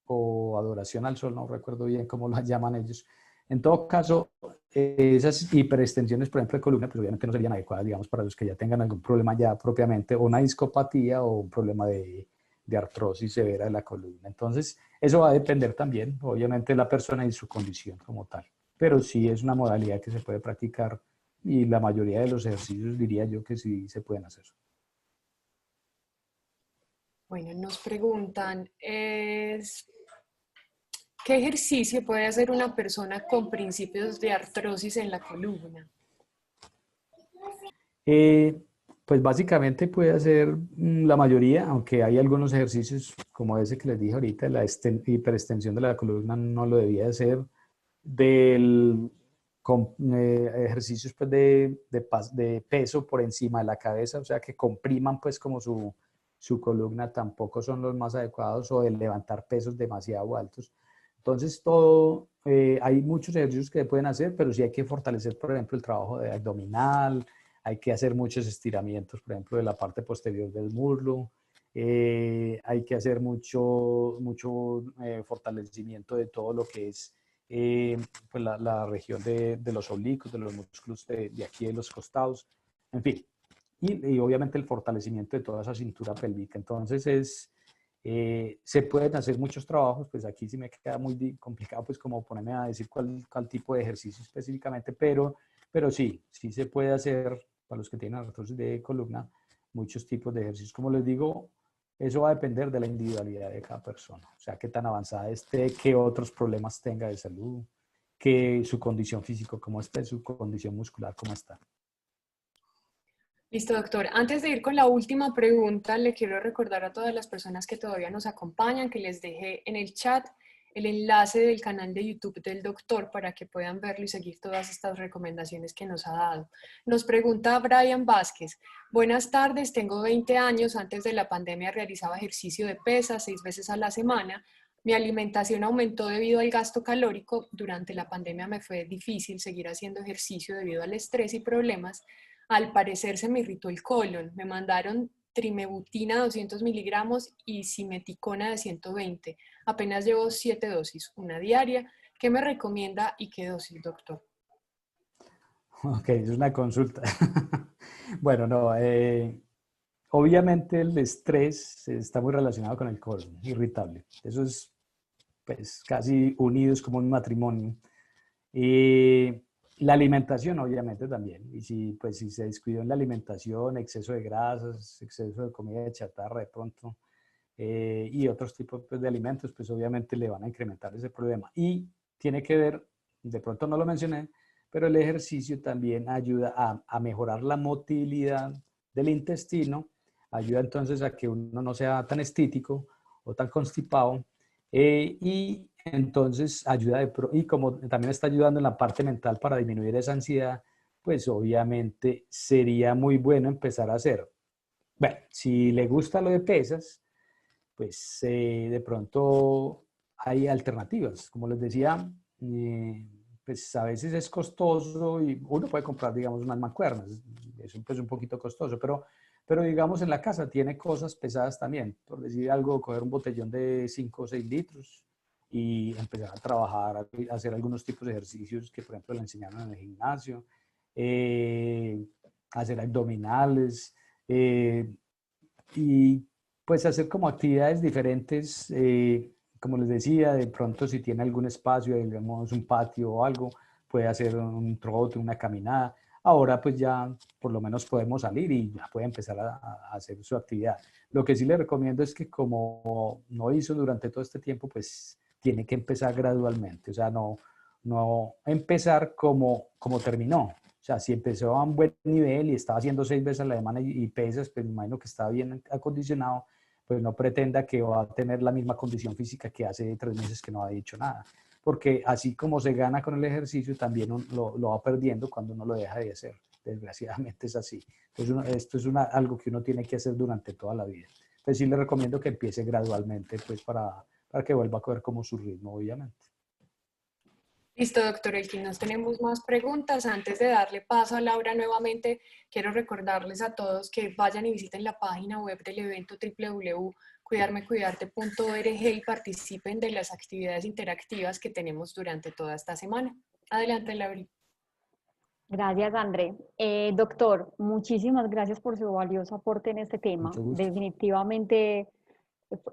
o adoración al sol, no recuerdo bien cómo las llaman ellos. En todo caso, esas hiperextensiones, por ejemplo, de columna, pues obviamente no serían adecuadas, digamos, para los que ya tengan algún problema ya propiamente, o una discopatía o un problema de artrosis severa de la columna. Entonces, eso va a depender también, obviamente, de la persona y su condición como tal. Pero sí es una modalidad que se puede practicar y la mayoría de los ejercicios diría yo que sí se pueden hacer. Bueno, nos preguntan, ¿qué ejercicio puede hacer una persona con principios de artrosis en la columna? Eh, pues básicamente puede hacer la mayoría, aunque hay algunos ejercicios como ese que les dije ahorita, la hiperextensión de la columna no lo debía hacer, del ejercicios pues de peso por encima de la cabeza, o sea que compriman pues como su columna, tampoco son los más adecuados, o de levantar pesos demasiado altos. Entonces todo, hay muchos ejercicios que pueden hacer, pero sí hay que fortalecer, por ejemplo, el trabajo de abdominal, hay que hacer muchos estiramientos, por ejemplo, de la parte posterior del muslo, hay que hacer mucho fortalecimiento de todo lo que es pues la región de los oblicuos, de los músculos de aquí de los costados, en fin. Y obviamente el fortalecimiento de toda esa cintura pélvica. Entonces se pueden hacer muchos trabajos, pues aquí sí me queda muy complicado pues como ponerme a decir cuál tipo de ejercicio específicamente, pero sí se puede hacer para los que tienen artrosis de columna, muchos tipos de ejercicios. Como les digo, eso va a depender de la individualidad de cada persona, o sea, qué tan avanzada esté, qué otros problemas tenga de salud, que su condición física cómo esté, su condición muscular cómo está. Listo, doctor. Antes de ir con la última pregunta, le quiero recordar a todas las personas que todavía nos acompañan que les dejé en el chat el enlace del canal de YouTube del doctor para que puedan verlo y seguir todas estas recomendaciones que nos ha dado. Nos pregunta Brian Vázquez. Buenas tardes, tengo 20 años. Antes de la pandemia realizaba ejercicio de pesas 6 veces a la semana. Mi alimentación aumentó debido al gasto calórico. Durante la pandemia me fue difícil seguir haciendo ejercicio debido al estrés y problemas. Al parecer se me irritó el colon. Me mandaron trimebutina 200 miligramos y simeticona de 120. Apenas llevo 7 dosis, una diaria. ¿Qué me recomienda y qué dosis, doctor? Ok, es una consulta. Bueno, no, obviamente el estrés está muy relacionado con el colon irritable. Eso es pues casi unidos como un matrimonio. La alimentación obviamente también. Y si se descuidó en la alimentación, exceso de grasas, exceso de comida de chatarra de pronto, y otros tipos pues, de alimentos, pues obviamente le van a incrementar ese problema. Y tiene que ver, de pronto no lo mencioné, pero el ejercicio también ayuda a mejorar la motilidad del intestino, ayuda entonces a que uno no sea tan estítico o tan constipado, y entonces ayuda, y como también está ayudando en la parte mental para disminuir esa ansiedad, pues obviamente sería muy bueno empezar a hacer. Bueno, si le gusta lo de pesas, pues de pronto hay alternativas. Como les decía, pues a veces es costoso y uno puede comprar, digamos, unas mancuernas. Es pues, un poquito costoso, pero digamos en la casa tiene cosas pesadas también. Por decir algo, coger un botellón de 5 o 6 litros y empezar a trabajar, a hacer algunos tipos de ejercicios que, por ejemplo, le enseñaron en el gimnasio, hacer abdominales, y pues hacer como actividades diferentes, como les decía, de pronto si tiene algún espacio, digamos un patio o algo, puede hacer un trote, una caminada. Ahora pues ya por lo menos podemos salir y ya puede empezar a hacer su actividad. Lo que sí le recomiendo es que como no hizo durante todo este tiempo, pues tiene que empezar gradualmente, o sea, no empezar como terminó. O sea, si empezó a un buen nivel y estaba haciendo 6 veces a la semana y pesas, pues me imagino que está bien acondicionado, pues no pretenda que va a tener la misma condición física que hace 3 meses que no ha dicho nada. Porque así como se gana con el ejercicio, también lo va perdiendo cuando uno lo deja de hacer. Desgraciadamente es así. Entonces, esto es algo que uno tiene que hacer durante toda la vida. Entonces sí le recomiendo que empiece gradualmente, pues para que vuelva a coger como su ritmo, obviamente. Listo, doctor Elkin, nos tenemos más preguntas. Antes de darle paso a Laura nuevamente, quiero recordarles a todos que vayan y visiten la página web del evento www.cuidarmecuidarte.org y participen de las actividades interactivas que tenemos durante toda esta semana. Adelante, Laura. Gracias, André. Doctor, muchísimas gracias por su valioso aporte en este tema. Mucho gusto. Definitivamente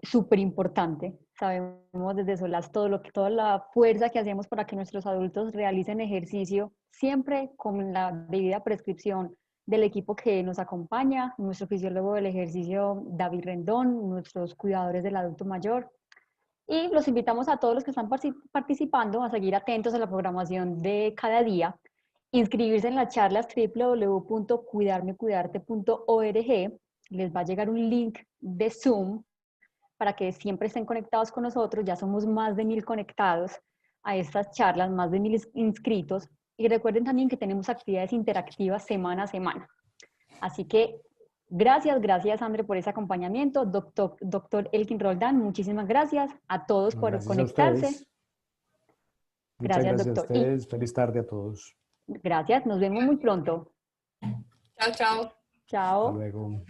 súper importante. Sabemos desde Solas toda la fuerza que hacemos para que nuestros adultos realicen ejercicio, siempre con la debida prescripción del equipo que nos acompaña, nuestro fisiólogo del ejercicio David Rendón, nuestros cuidadores del adulto mayor. Y los invitamos a todos los que están participando a seguir atentos a la programación de cada día, inscribirse en las charlas www.cuidarmecuidarte.org. Les va a llegar un link de Zoom para que siempre estén conectados con nosotros. Ya somos más de 1000 conectados a estas charlas, más de 1000 inscritos. Y recuerden también que tenemos actividades interactivas semana a semana. Así que gracias, André, por ese acompañamiento. Doctor Elkin Roldán, muchísimas gracias a todos por Gracias a conectarse. ustedes. Muchas Gracias, gracias a doctor. ustedes. Feliz tarde a todos. Gracias, nos vemos muy pronto. Chao, chao. Hasta Chao. luego.